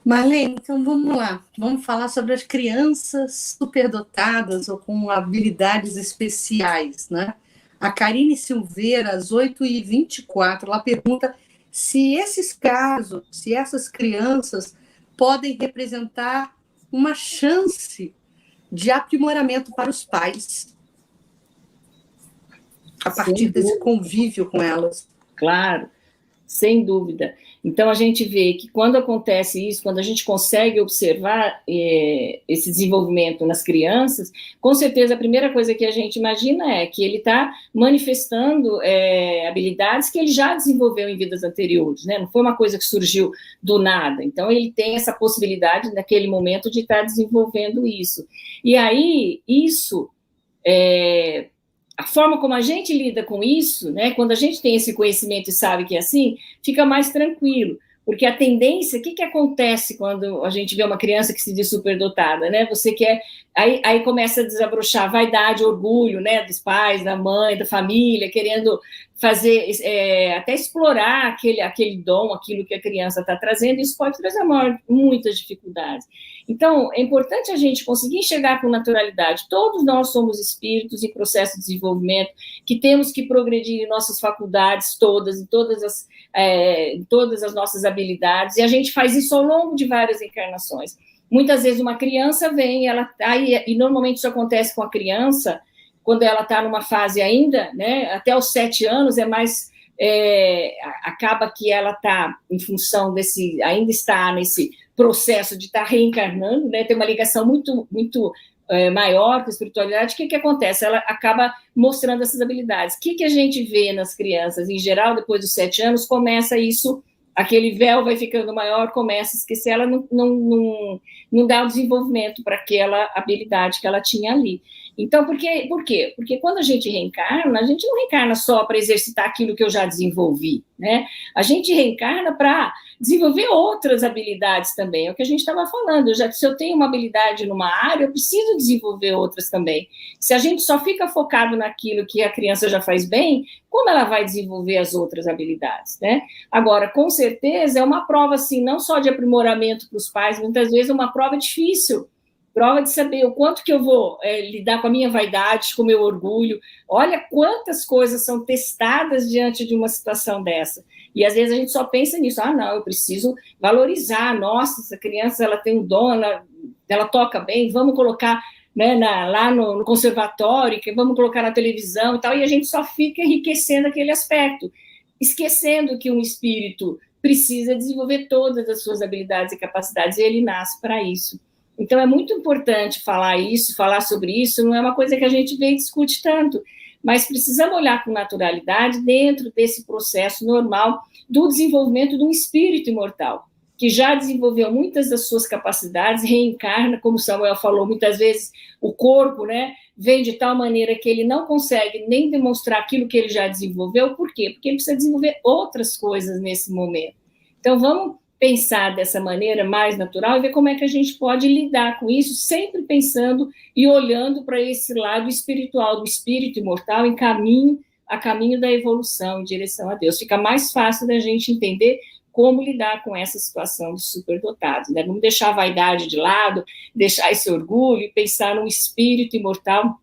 Marlene, então vamos lá. Vamos falar sobre as crianças superdotadas ou com habilidades especiais, né? A Karine Silveira, às 8h24, ela pergunta se esses casos, se essas crianças podem representar uma chance de aprimoramento para os pais, a partir desse convívio com elas. Claro, sem dúvida. Então, a gente vê que quando acontece isso, quando a gente consegue observar esse desenvolvimento nas crianças, com certeza a primeira coisa que a gente imagina é que ele está manifestando habilidades que ele já desenvolveu em vidas anteriores, né? Não foi uma coisa que surgiu do nada. Então, ele tem essa possibilidade, naquele momento, de estar desenvolvendo isso. E aí, isso... a forma como a gente lida com isso, né, quando a gente tem esse conhecimento e sabe que é assim, fica mais tranquilo, porque a tendência, o que acontece quando a gente vê uma criança que se diz superdotada, né, você quer, aí começa a desabrochar a vaidade, orgulho, né, dos pais, da mãe, da família, querendo fazer, até explorar aquele dom, aquilo que a criança está trazendo, isso pode trazer muitas dificuldades. Então, é importante a gente conseguir enxergar com naturalidade. Todos nós somos espíritos em processo de desenvolvimento, que temos que progredir em nossas faculdades todas, em todas as nossas habilidades, e a gente faz isso ao longo de várias encarnações. Muitas vezes uma criança vem, e normalmente isso acontece com a criança, quando ela está numa fase ainda, né, até os 7 anos, acaba que ela está em função ainda está nesse processo de estar reencarnando, né, tem uma ligação muito, muito maior com a espiritualidade. O que acontece? Ela acaba mostrando essas habilidades. O que a gente vê nas crianças, em geral, depois dos 7 anos, começa isso, aquele véu vai ficando maior, começa a esquecer, ela não dá o desenvolvimento para aquela habilidade que ela tinha ali. Então, por quê? Porque quando a gente reencarna, a gente não reencarna só para exercitar aquilo que eu já desenvolvi, né? A gente reencarna para desenvolver outras habilidades também, é o que a gente estava falando. Se eu tenho uma habilidade numa área, eu preciso desenvolver outras também. Se a gente só fica focado naquilo que a criança já faz bem, como ela vai desenvolver as outras habilidades, né? Agora, com certeza, é uma prova, assim, não só de aprimoramento para os pais, muitas vezes é uma prova difícil, prova de saber o quanto que eu vou lidar com a minha vaidade, com o meu orgulho. Olha quantas coisas são testadas diante de uma situação dessa. E às vezes a gente só pensa nisso, não, eu preciso valorizar, nossa, essa criança ela tem um dom, ela toca bem, vamos colocar, né, lá no conservatório, vamos colocar na televisão e tal, e a gente só fica enriquecendo aquele aspecto, esquecendo que um espírito precisa desenvolver todas as suas habilidades e capacidades, e ele nasce para isso. Então, é muito importante falar sobre isso, não é uma coisa que a gente vê e discute tanto, mas precisamos olhar com naturalidade dentro desse processo normal do desenvolvimento de um espírito imortal, que já desenvolveu muitas das suas capacidades, reencarna, como Samuel falou, muitas vezes o corpo, né, vem de tal maneira que ele não consegue nem demonstrar aquilo que ele já desenvolveu. Por quê? Porque ele precisa desenvolver outras coisas nesse momento. Então, vamos pensar dessa maneira mais natural e ver como é que a gente pode lidar com isso, sempre pensando e olhando para esse lado espiritual, do espírito imortal, a caminho da evolução, em direção a Deus. Fica mais fácil da gente entender como lidar com essa situação dos superdotados, né? Não deixar a vaidade de lado, deixar esse orgulho e pensar num espírito imortal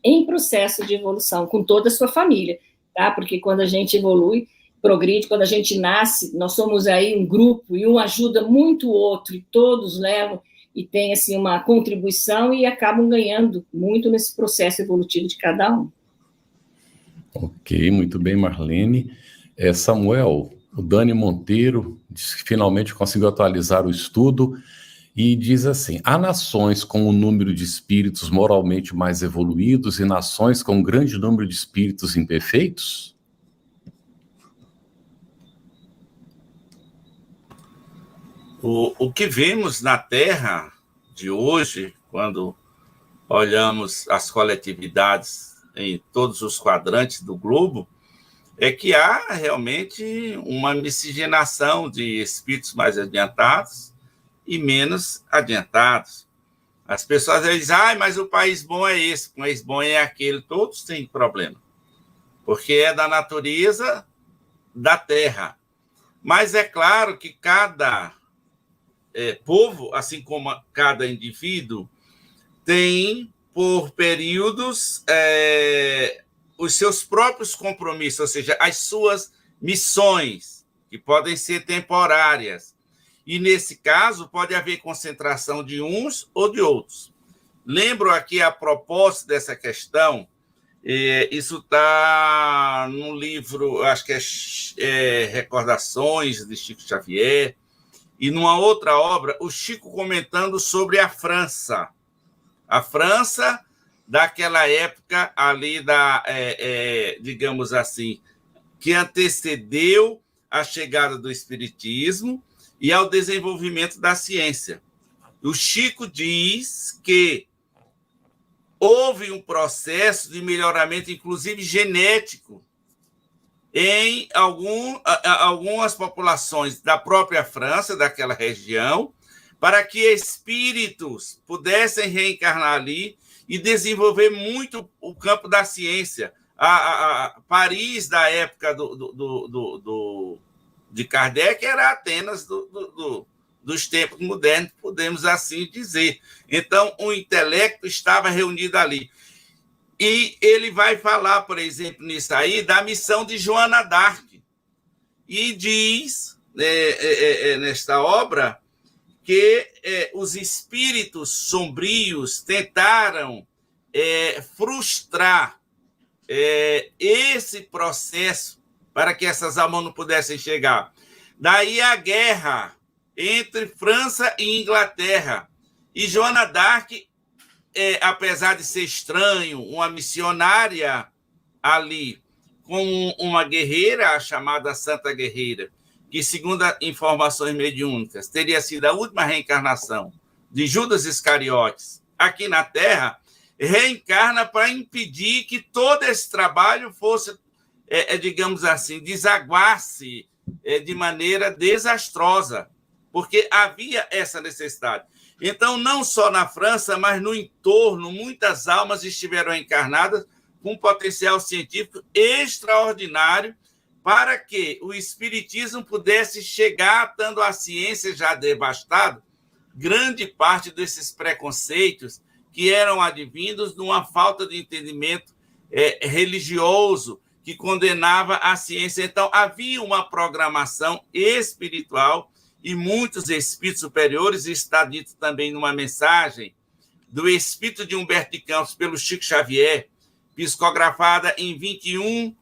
em processo de evolução, com toda a sua família, tá? Porque quando a gente evolui, progride, quando a gente nasce, nós somos aí um grupo, e um ajuda muito o outro, e todos levam, e tem, assim, uma contribuição, e acabam ganhando muito nesse processo evolutivo de cada um. Ok, muito bem, Marlene. Samuel, o Dani Monteiro diz que finalmente conseguiu atualizar o estudo e diz assim: há nações com um número de espíritos moralmente mais evoluídos e nações com um grande número de espíritos imperfeitos? O que vemos na Terra de hoje, quando olhamos as coletividades em todos os quadrantes do globo, é que há realmente uma miscigenação de espíritos mais adiantados e menos adiantados. As pessoas dizem, mas o país bom é esse, o país bom é aquele. Todos têm problema, porque é da natureza da Terra. Mas é claro que cada povo, assim como cada indivíduo, tem, por períodos, os seus próprios compromissos, ou seja, as suas missões, que podem ser temporárias. E, nesse caso, pode haver concentração de uns ou de outros. Lembro aqui, a propósito dessa questão, isso está no livro, acho que é Recordações, de Chico Xavier, e numa outra obra, o Chico comentando sobre a França. A França daquela época ali, digamos assim, que antecedeu a chegada do Espiritismo e ao desenvolvimento da ciência. O Chico diz que houve um processo de melhoramento, inclusive genético, em algumas populações da própria França, daquela região, para que espíritos pudessem reencarnar ali e desenvolver muito o campo da ciência. A Paris, da época de Kardec, era Atenas dos tempos modernos, podemos assim dizer. Então, o intelecto estava reunido ali. E ele vai falar, por exemplo, nisso aí, da missão de Joana d'Arc. E diz, nesta obra, que os espíritos sombrios tentaram frustrar esse processo para que essas almas não pudessem chegar. Daí a guerra entre França e Inglaterra. E Joana d'Arc, apesar de ser estranho, uma missionária ali, com uma guerreira, a chamada Santa Guerreira, que, segundo informações mediúnicas, teria sido a última reencarnação de Judas Iscariotes aqui na Terra, reencarna para impedir que todo esse trabalho fosse, digamos assim, desaguasse de maneira desastrosa, porque havia essa necessidade. Então, não só na França, mas no entorno, muitas almas estiveram encarnadas com um potencial científico extraordinário para que o espiritismo pudesse chegar, estando a ciência já devastada, grande parte desses preconceitos que eram advindos de uma falta de entendimento religioso que condenava a ciência. Então, havia uma programação espiritual e muitos espíritos superiores, e está dito também numa mensagem do espírito de Humberto de Campos pelo Chico Xavier, psicografada em 21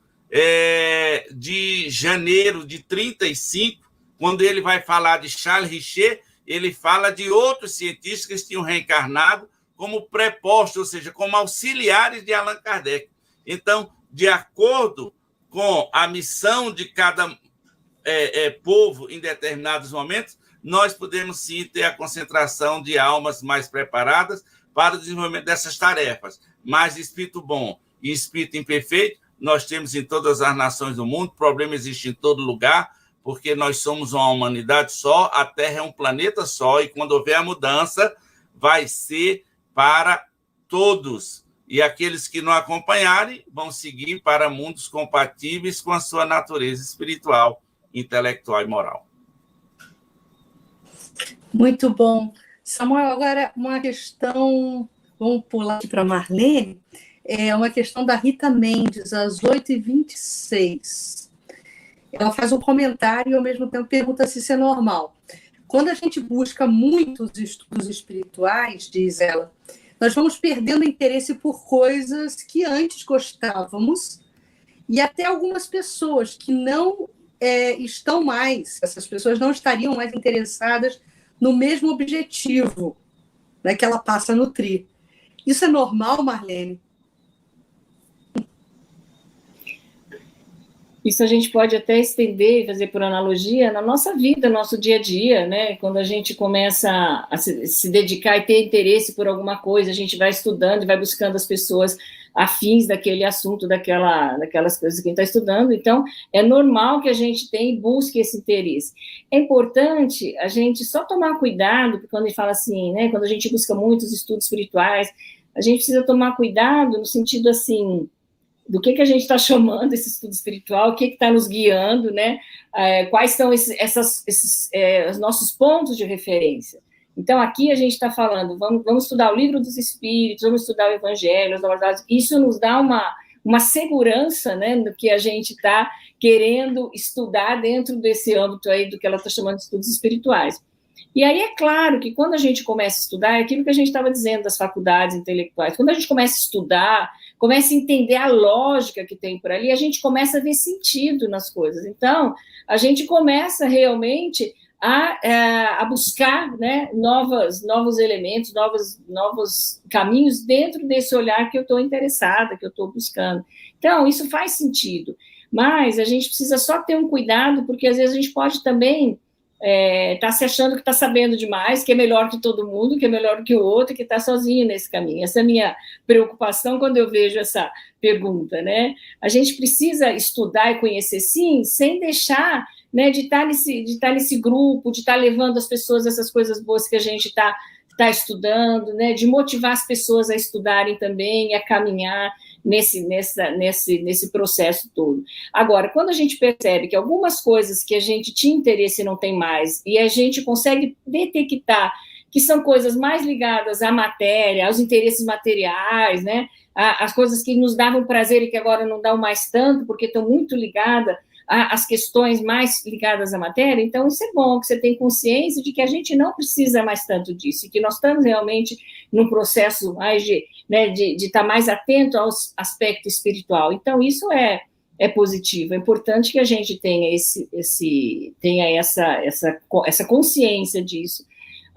de janeiro de 1935, quando ele vai falar de Charles Richer, ele fala de outros cientistas que tinham reencarnado como prepostos, ou seja, como auxiliares de Allan Kardec. Então, de acordo com a missão de cada povo em determinados momentos, nós podemos sim ter a concentração de almas mais preparadas para o desenvolvimento dessas tarefas. Mas espírito bom e espírito imperfeito, nós temos em todas as nações do mundo, o problema existe em todo lugar, porque nós somos uma humanidade só, a Terra é um planeta só, e quando houver a mudança, vai ser para todos. E aqueles que não acompanharem vão seguir para mundos compatíveis com a sua natureza espiritual, intelectual e moral. Muito bom. Samuel, agora uma questão, vamos pular aqui para a Marlene, é uma questão da Rita Mendes, às 8h26. Ela faz um comentário e, ao mesmo tempo, pergunta se isso é normal. Quando a gente busca muitos estudos espirituais, diz ela, nós vamos perdendo interesse por coisas que antes gostávamos, e até algumas pessoas que não estão mais, essas pessoas não estariam mais interessadas no mesmo objetivo, né, que ela passa a nutrir. Isso é normal, Marlene? Isso a gente pode até estender e fazer por analogia na nossa vida, no nosso dia a dia, né? Quando a gente começa a se dedicar e ter interesse por alguma coisa, a gente vai estudando e vai buscando as pessoas afins daquele assunto, daquelas coisas que a gente está estudando. Então, é normal que a gente tenha e busque esse interesse. É importante a gente só tomar cuidado, porque quando a gente fala assim, né? Quando a gente busca muitos estudos espirituais, a gente precisa tomar cuidado no sentido assim, do que a gente está chamando esse estudo espiritual, o que está nos guiando, né? Quais são os nossos pontos de referência. Então, aqui a gente está falando, vamos estudar o livro dos Espíritos, vamos estudar o Evangelho, as Novidades. Isso nos dá uma segurança, né, do que a gente está querendo estudar dentro desse âmbito aí do que ela está chamando de estudos espirituais. E aí é claro que quando a gente começa a estudar, é aquilo que a gente estava dizendo das faculdades intelectuais, quando a gente começa a estudar, começa a entender a lógica que tem por ali, a gente começa a ver sentido nas coisas. Então, a gente começa realmente a buscar, né, novos elementos, novos caminhos dentro desse olhar que eu estou interessada, que eu estou buscando. Então, isso faz sentido. Mas a gente precisa só ter um cuidado, porque às vezes a gente pode também tá se achando que está sabendo demais, que é melhor que todo mundo, que é melhor que o outro, que está sozinho nesse caminho. Essa é a minha preocupação quando eu vejo essa pergunta, né? A gente precisa estudar e conhecer, sim, sem deixar, né, de estar nesse grupo, de estar levando as pessoas essas coisas boas que a gente está estudando, né, de motivar as pessoas a estudarem também, a caminhar nesse processo todo. Agora, quando a gente percebe que algumas coisas que a gente tinha interesse não tem mais, e a gente consegue detectar que são coisas mais ligadas à matéria, aos interesses materiais, né, as coisas que nos davam prazer e que agora não dão mais tanto, porque estão muito ligadas às questões mais ligadas à matéria, então isso é bom, que você tem consciência de que a gente não precisa mais tanto disso, e que nós estamos realmente num processo mais de estar mais atento ao aspecto espiritual. Então, isso é positivo, é importante que a gente tenha tenha essa consciência disso.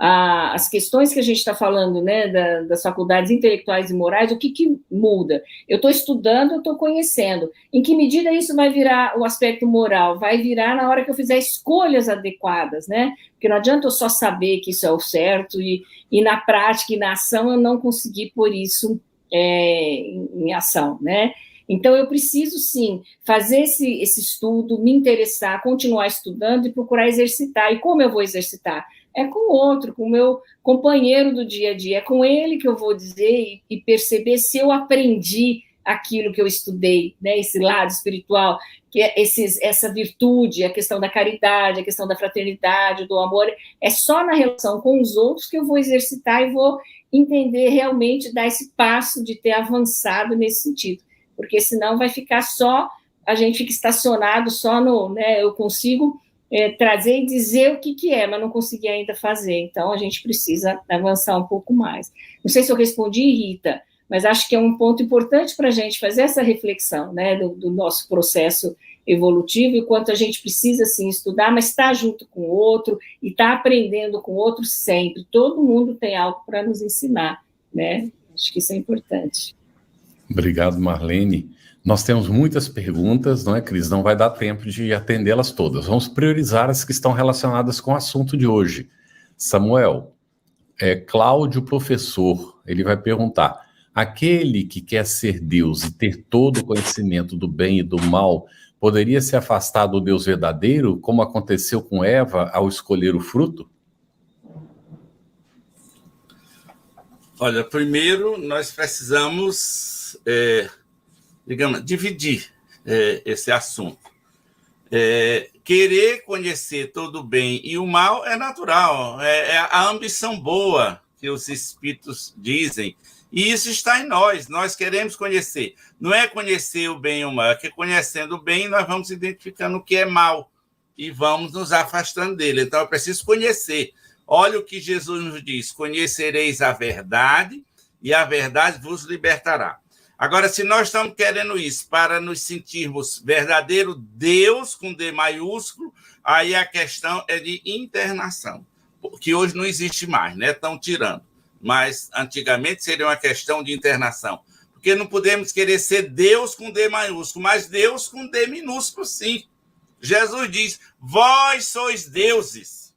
As questões que a gente está falando, né, das faculdades intelectuais e morais, o que muda? Eu estou estudando, eu estou conhecendo. Em que medida isso vai virar o aspecto moral? Vai virar na hora que eu fizer escolhas adequadas, né? Porque não adianta eu só saber que isso é o certo e na prática e na ação eu não conseguir pôr isso em ação, né? Então, eu preciso, sim, fazer esse estudo, me interessar, continuar estudando e procurar exercitar. E como eu vou exercitar? É com o outro, com o meu companheiro do dia a dia. É com ele que eu vou dizer e perceber se eu aprendi aquilo que eu estudei, né? Esse lado espiritual, que é essa virtude, a questão da caridade, a questão da fraternidade, do amor. É só na relação com os outros que eu vou exercitar e vou entender realmente, dar esse passo de ter avançado nesse sentido. Porque senão vai ficar a gente fica estacionado só né, eu consigo trazer e dizer o que é, mas não consegui ainda fazer. Então, a gente precisa avançar um pouco mais. Não sei se eu respondi, Rita, mas acho que é um ponto importante para a gente fazer essa reflexão, né, do nosso processo evolutivo e quanto a gente precisa, sim, estudar, mas estar junto com o outro e estar aprendendo com o outro sempre. Todo mundo tem algo para nos ensinar, né? Acho que isso é importante. Obrigado, Marlene. Nós temos muitas perguntas, não é, Cris? Não vai dar tempo de atendê-las todas. Vamos priorizar as que estão relacionadas com o assunto de hoje. Samuel, Cláudio, professor, ele vai perguntar: aquele que quer ser Deus e ter todo o conhecimento do bem e do mal, poderia se afastar do Deus verdadeiro, como aconteceu com Eva ao escolher o fruto? Olha, primeiro nós precisamos, digamos, dividir esse assunto. querer conhecer todo o bem e o mal é natural, é a ambição boa que os espíritos dizem, e isso está em nós queremos conhecer. Não é conhecer o bem e o mal, é que conhecendo o bem nós vamos identificando o que é mal e vamos nos afastando dele. Então, é preciso conhecer. Olha o que Jesus nos diz: conhecereis a verdade e a verdade vos libertará. Agora, se nós estamos querendo isso para nos sentirmos verdadeiro Deus, com D maiúsculo, aí a questão é de internação, que hoje não existe mais, né? Estão tirando. Mas antigamente seria uma questão de internação. Porque não podemos querer ser Deus com D maiúsculo, mas Deus com D minúsculo, sim. Jesus diz: vós sois deuses.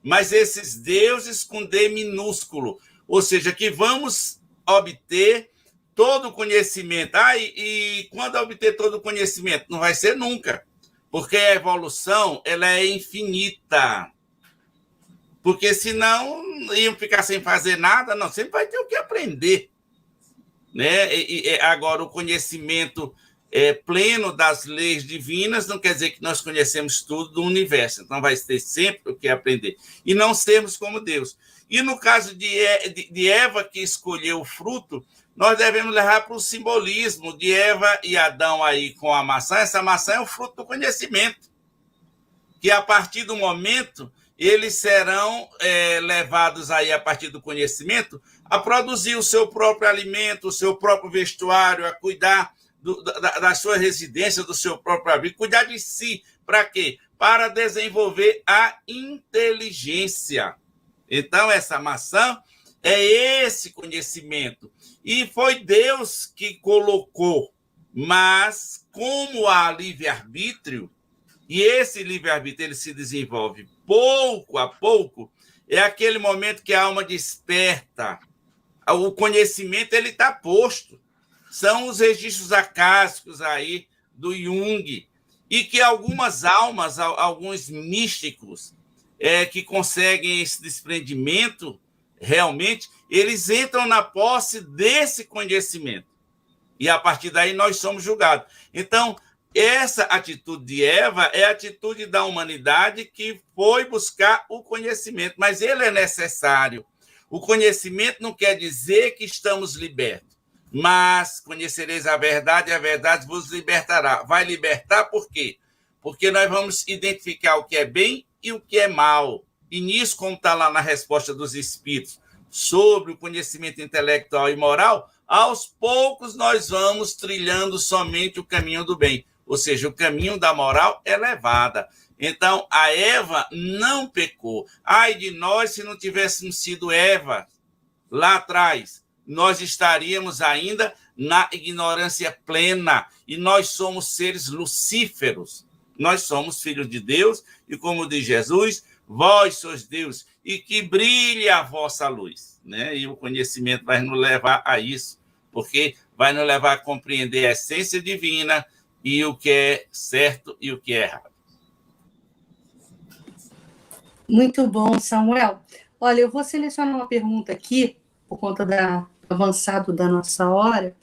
Mas esses deuses com D minúsculo, ou seja, que vamos obter todo o conhecimento. E quando obter todo o conhecimento? Não vai ser nunca, porque a evolução ela é infinita. Porque senão iam ficar sem fazer nada, não, sempre vai ter o que aprender. Né? Agora, o conhecimento pleno das leis divinas não quer dizer que nós conhecemos tudo do universo, então vai ter sempre o que aprender. E não sermos como Deus. E no caso de Eva, que escolheu o fruto, nós devemos levar para o simbolismo de Eva e Adão aí com a maçã. Essa maçã é o fruto do conhecimento, que a partir do momento eles serão levados aí, a partir do conhecimento, a produzir o seu próprio alimento, o seu próprio vestuário, a cuidar da sua residência, do seu próprio abrigo, cuidar de si. Para quê? Para desenvolver a inteligência. Então, essa maçã é esse conhecimento. E foi Deus que colocou, mas como há livre-arbítrio, e esse livre-arbítrio ele se desenvolve pouco a pouco, é aquele momento que a alma desperta. O conhecimento ele está posto. São os registros acásicos aí do Jung, e que algumas almas, alguns místicos que conseguem esse desprendimento, realmente, eles entram na posse desse conhecimento. E, a partir daí, nós somos julgados. Então, essa atitude de Eva é a atitude da humanidade que foi buscar o conhecimento, mas ele é necessário. O conhecimento não quer dizer que estamos libertos, mas conhecereis a verdade e a verdade vos libertará. Vai libertar por quê? Porque nós vamos identificar o que é bem e o que é mal. E nisso, como está lá na resposta dos Espíritos sobre o conhecimento intelectual e moral, aos poucos nós vamos trilhando somente o caminho do bem. Ou seja, o caminho da moral elevada. Então, a Eva não pecou. Ai de nós se não tivéssemos sido Eva lá atrás. Nós estaríamos ainda na ignorância plena. E nós somos seres lucíferos. Nós somos filhos de Deus. E como diz Jesus, vós sois Deus. E que brilhe a vossa luz. Né? E o conhecimento vai nos levar a isso. Porque vai nos levar a compreender a essência divina e o que é certo e o que é errado. Muito bom, Samuel. Olha, eu vou selecionar uma pergunta aqui, por conta do avançado da nossa hora,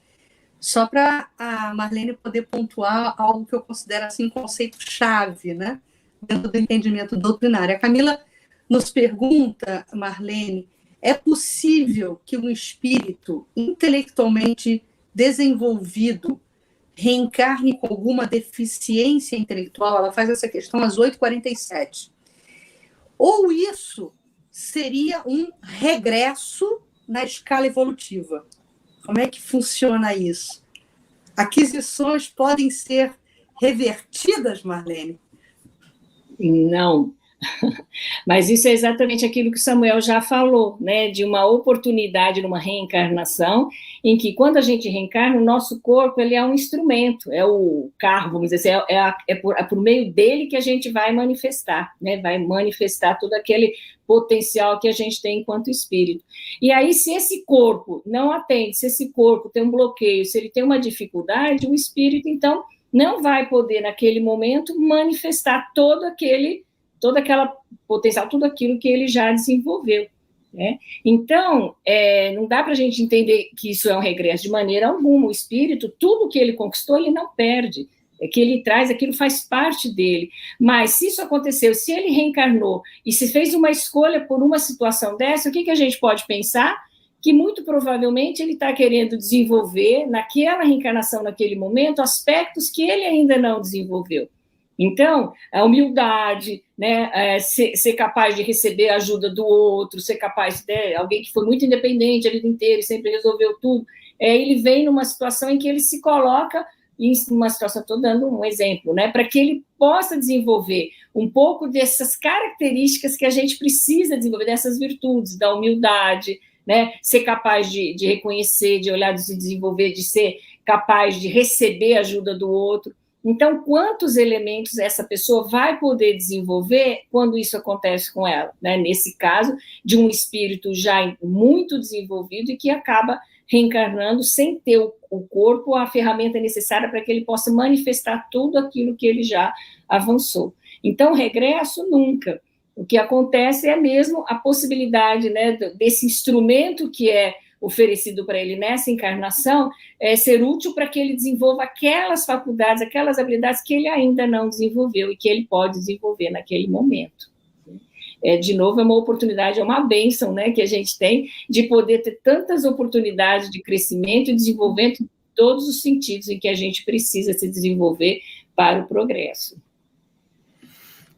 só para a Marlene poder pontuar algo que eu considero assim, um conceito-chave, né? Dentro do entendimento doutrinário. A Camila nos pergunta, Marlene, é possível que um espírito intelectualmente desenvolvido reencarne com alguma deficiência intelectual? Ela faz essa questão às 8h47. Ou isso seria um regresso na escala evolutiva? Como é que funciona isso? Aquisições podem ser revertidas, Marlene? Não. Mas isso é exatamente aquilo que Samuel já falou, né? De uma oportunidade numa reencarnação, em que quando a gente reencarna, o nosso corpo ele é um instrumento, é o carro, vamos dizer assim, é por meio dele que a gente vai manifestar, né? Vai manifestar todo aquele potencial que a gente tem enquanto espírito. E aí, se esse corpo não atende, se esse corpo tem um bloqueio, se ele tem uma dificuldade, o espírito, então, não vai poder, naquele momento, manifestar todo aquela potencial, tudo aquilo que ele já desenvolveu. Né? Então, não dá para a gente entender que isso é um regresso de maneira alguma. O espírito, tudo que ele conquistou, ele não perde. que ele traz, aquilo faz parte dele. Mas se isso aconteceu, se ele reencarnou e se fez uma escolha por uma situação dessa, o que a gente pode pensar? Que muito provavelmente ele está querendo desenvolver, naquela reencarnação, naquele momento, aspectos que ele ainda não desenvolveu. Então, a humildade, né, ser capaz de receber a ajuda do outro, ser capaz de alguém que foi muito independente a vida inteira e sempre resolveu tudo, ele vem numa situação em que ele se coloca em uma situação, estou dando um exemplo, né, para que ele possa desenvolver um pouco dessas características que a gente precisa desenvolver, dessas virtudes, da humildade, né, ser capaz de reconhecer, de olhar, de se desenvolver, de ser capaz de receber a ajuda do outro. Então, quantos elementos essa pessoa vai poder desenvolver quando isso acontece com ela? Né? Nesse caso, de um espírito já muito desenvolvido e que acaba reencarnando sem ter o corpo, a ferramenta necessária para que ele possa manifestar tudo aquilo que ele já avançou. Então, regresso nunca. O que acontece é mesmo a possibilidade, né, desse instrumento que é oferecido para ele nessa encarnação, ser útil para que ele desenvolva aquelas faculdades, aquelas habilidades que ele ainda não desenvolveu e que ele pode desenvolver naquele momento. De novo, é uma oportunidade, é uma bênção, né, que a gente tem de poder ter tantas oportunidades de crescimento e desenvolvimento em todos os sentidos em que a gente precisa se desenvolver para o progresso.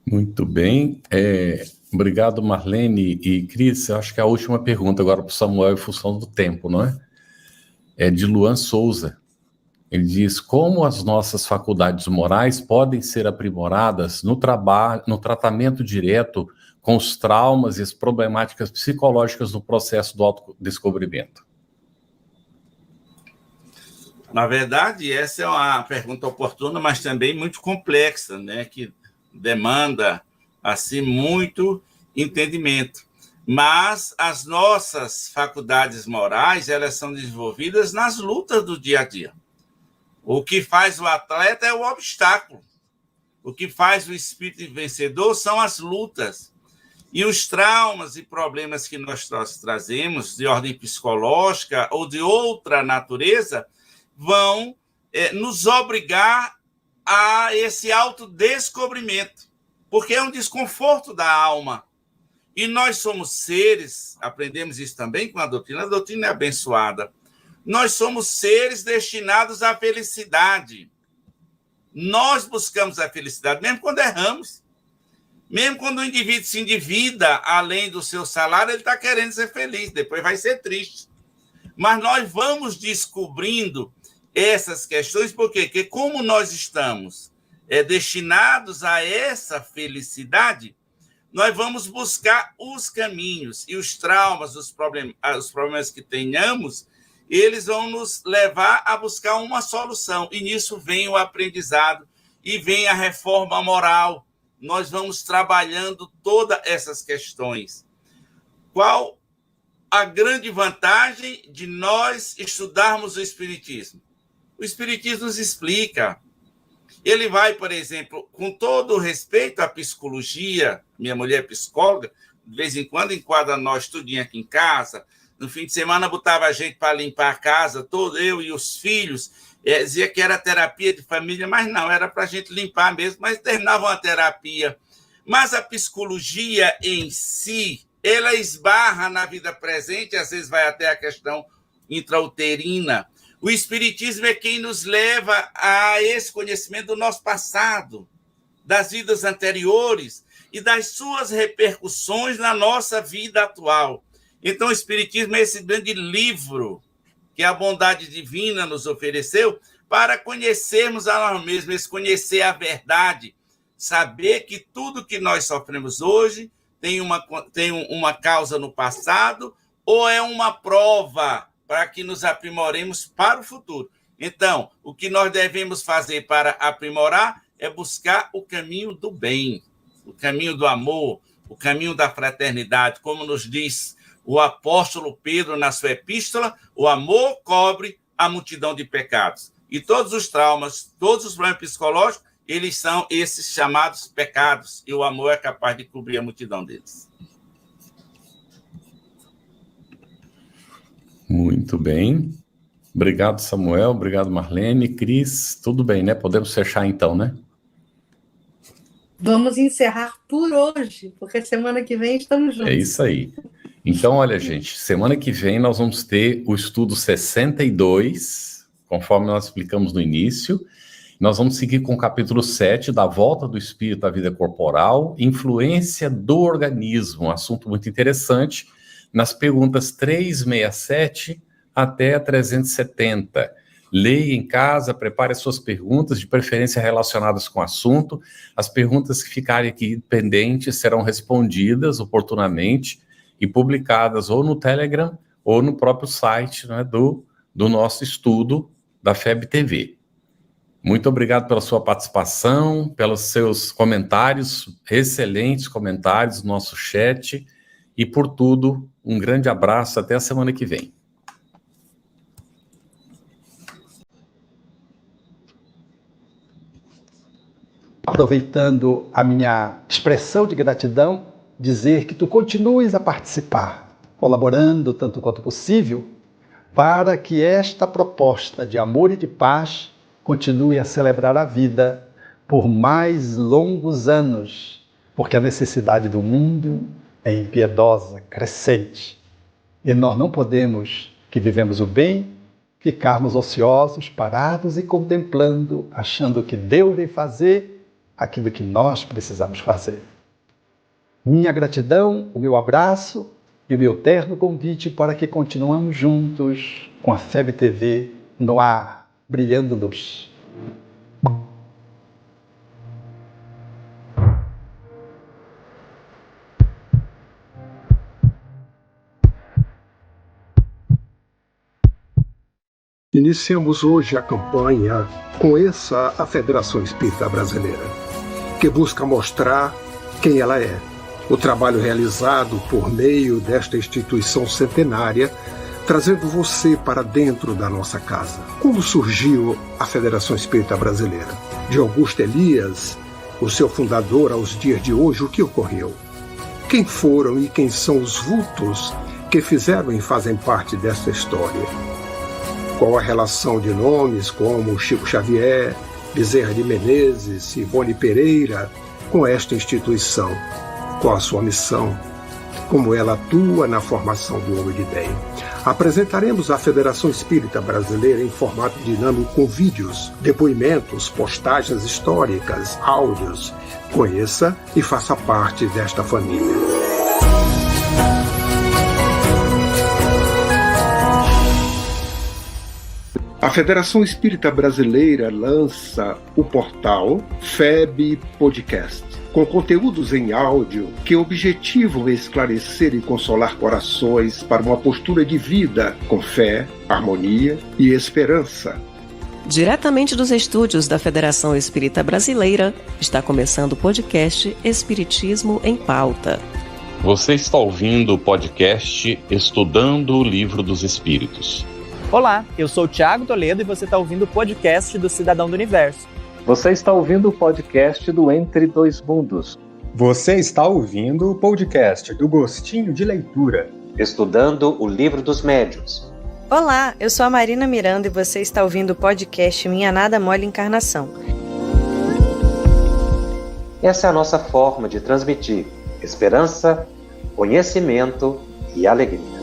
Muito bem. Obrigado, Marlene e Cris. Eu acho que é a última pergunta agora para o Samuel em função do tempo, não é? É de Luan Souza. Ele diz: como as nossas faculdades morais podem ser aprimoradas no tratamento direto com os traumas e as problemáticas psicológicas no processo do autodescobrimento? Na verdade, essa é uma pergunta oportuna, mas também muito complexa, né? Que demanda assim muito entendimento. Mas as nossas faculdades morais, elas são desenvolvidas nas lutas do dia a dia. O que faz o atleta é o obstáculo. O que faz o espírito vencedor são as lutas. E os traumas e problemas que nós trazemos, de ordem psicológica ou de outra natureza, vão nos obrigar a esse autodescobrimento, porque é um desconforto da alma. E nós somos seres, aprendemos isso também com a doutrina é abençoada, nós somos seres destinados à felicidade. Nós buscamos a felicidade, mesmo quando erramos. Mesmo quando o indivíduo se endivida além do seu salário, ele está querendo ser feliz, depois vai ser triste. Mas nós vamos descobrindo essas questões, por quê? Porque como nós estamos destinados a essa felicidade, nós vamos buscar os caminhos e os traumas, os problemas que tenhamos, eles vão nos levar a buscar uma solução. E nisso vem o aprendizado e vem a reforma moral. Nós vamos trabalhando todas essas questões. Qual a grande vantagem de nós estudarmos o Espiritismo? O Espiritismo nos explica. Ele vai, por exemplo, com todo o respeito à psicologia, minha mulher é psicóloga, de vez em quando enquadra nós tudinho aqui em casa, no fim de semana botava a gente para limpar a casa, todo eu e os filhos, dizia que era terapia de família, mas não, era para a gente limpar mesmo, mas terminava uma terapia. Mas a psicologia em si, ela esbarra na vida presente, às vezes vai até a questão intrauterina. O Espiritismo é quem nos leva a esse conhecimento do nosso passado, das vidas anteriores e das suas repercussões na nossa vida atual. Então, o Espiritismo é esse grande livro que a bondade divina nos ofereceu para conhecermos a nós mesmos, conhecer a verdade, saber que tudo que nós sofremos hoje tem uma causa no passado ou é uma prova para que nos aprimoremos para o futuro. Então, o que nós devemos fazer para aprimorar é buscar o caminho do bem, o caminho do amor, o caminho da fraternidade, como nos diz o apóstolo Pedro na sua epístola: o amor cobre a multidão de pecados. E todos os traumas, todos os problemas psicológicos, eles são esses chamados pecados, e o amor é capaz de cobrir a multidão deles. Muito bem. Obrigado, Samuel. Obrigado, Marlene. Cris, tudo bem, né? Podemos fechar então, né? Vamos encerrar por hoje, porque semana que vem estamos juntos. É isso aí. Então, olha, gente, semana que vem nós vamos ter o estudo 62, conforme nós explicamos no início. Nós vamos seguir com o capítulo 7, da volta do espírito à vida corporal, influência do organismo, um assunto muito interessante, nas perguntas 367 até a 370. Leia em casa, prepare as suas perguntas, de preferência relacionadas com o assunto. As perguntas que ficarem aqui pendentes serão respondidas oportunamente e publicadas ou no Telegram ou no próprio site, né, do nosso estudo da FEB TV. Muito obrigado pela sua participação, pelos seus comentários, excelentes comentários no nosso chat, e por tudo, um grande abraço, até a semana que vem. Aproveitando a minha expressão de gratidão, dizer que tu continues a participar, colaborando tanto quanto possível, para que esta proposta de amor e de paz continue a celebrar a vida por mais longos anos, porque a necessidade do mundo é impiedosa, crescente. E nós não podemos, que vivemos o bem, ficarmos ociosos, parados e contemplando, achando que Deus vai fazer aquilo que nós precisamos fazer. Minha gratidão, o meu abraço e o meu terno convite para que continuemos juntos com a FEB TV no ar, brilhando luz. Iniciamos hoje a campanha Conheça a Federação Espírita Brasileira, que busca mostrar quem ela é. O trabalho realizado por meio desta instituição centenária, trazendo você para dentro da nossa casa. Como surgiu a Federação Espírita Brasileira? De Augusto Elias, o seu fundador, aos dias de hoje, o que ocorreu? Quem foram e quem são os vultos que fizeram e fazem parte desta história? Qual a relação de nomes como Chico Xavier, Bezerra de Menezes, Ivone Pereira com esta instituição? Qual a sua missão? Como ela atua na formação do homem de bem? Apresentaremos a Federação Espírita Brasileira em formato dinâmico com vídeos, depoimentos, postagens históricas, áudios. Conheça e faça parte desta família. A Federação Espírita Brasileira lança o portal FEB Podcast, com conteúdos em áudio que objetivam esclarecer e consolar corações para uma postura de vida com fé, harmonia e esperança. Diretamente dos estúdios da Federação Espírita Brasileira, está começando o podcast Espiritismo em Pauta. Você está ouvindo o podcast Estudando o Livro dos Espíritos. Olá, eu sou o Thiago Toledo e você está ouvindo o podcast do Cidadão do Universo. Você está ouvindo o podcast do Entre Dois Mundos. Você está ouvindo o podcast do Gostinho de Leitura. Estudando o Livro dos Médiuns. Olá, eu sou a Marina Miranda e você está ouvindo o podcast Minha Nada Mole Encarnação. Essa é a nossa forma de transmitir esperança, conhecimento e alegria.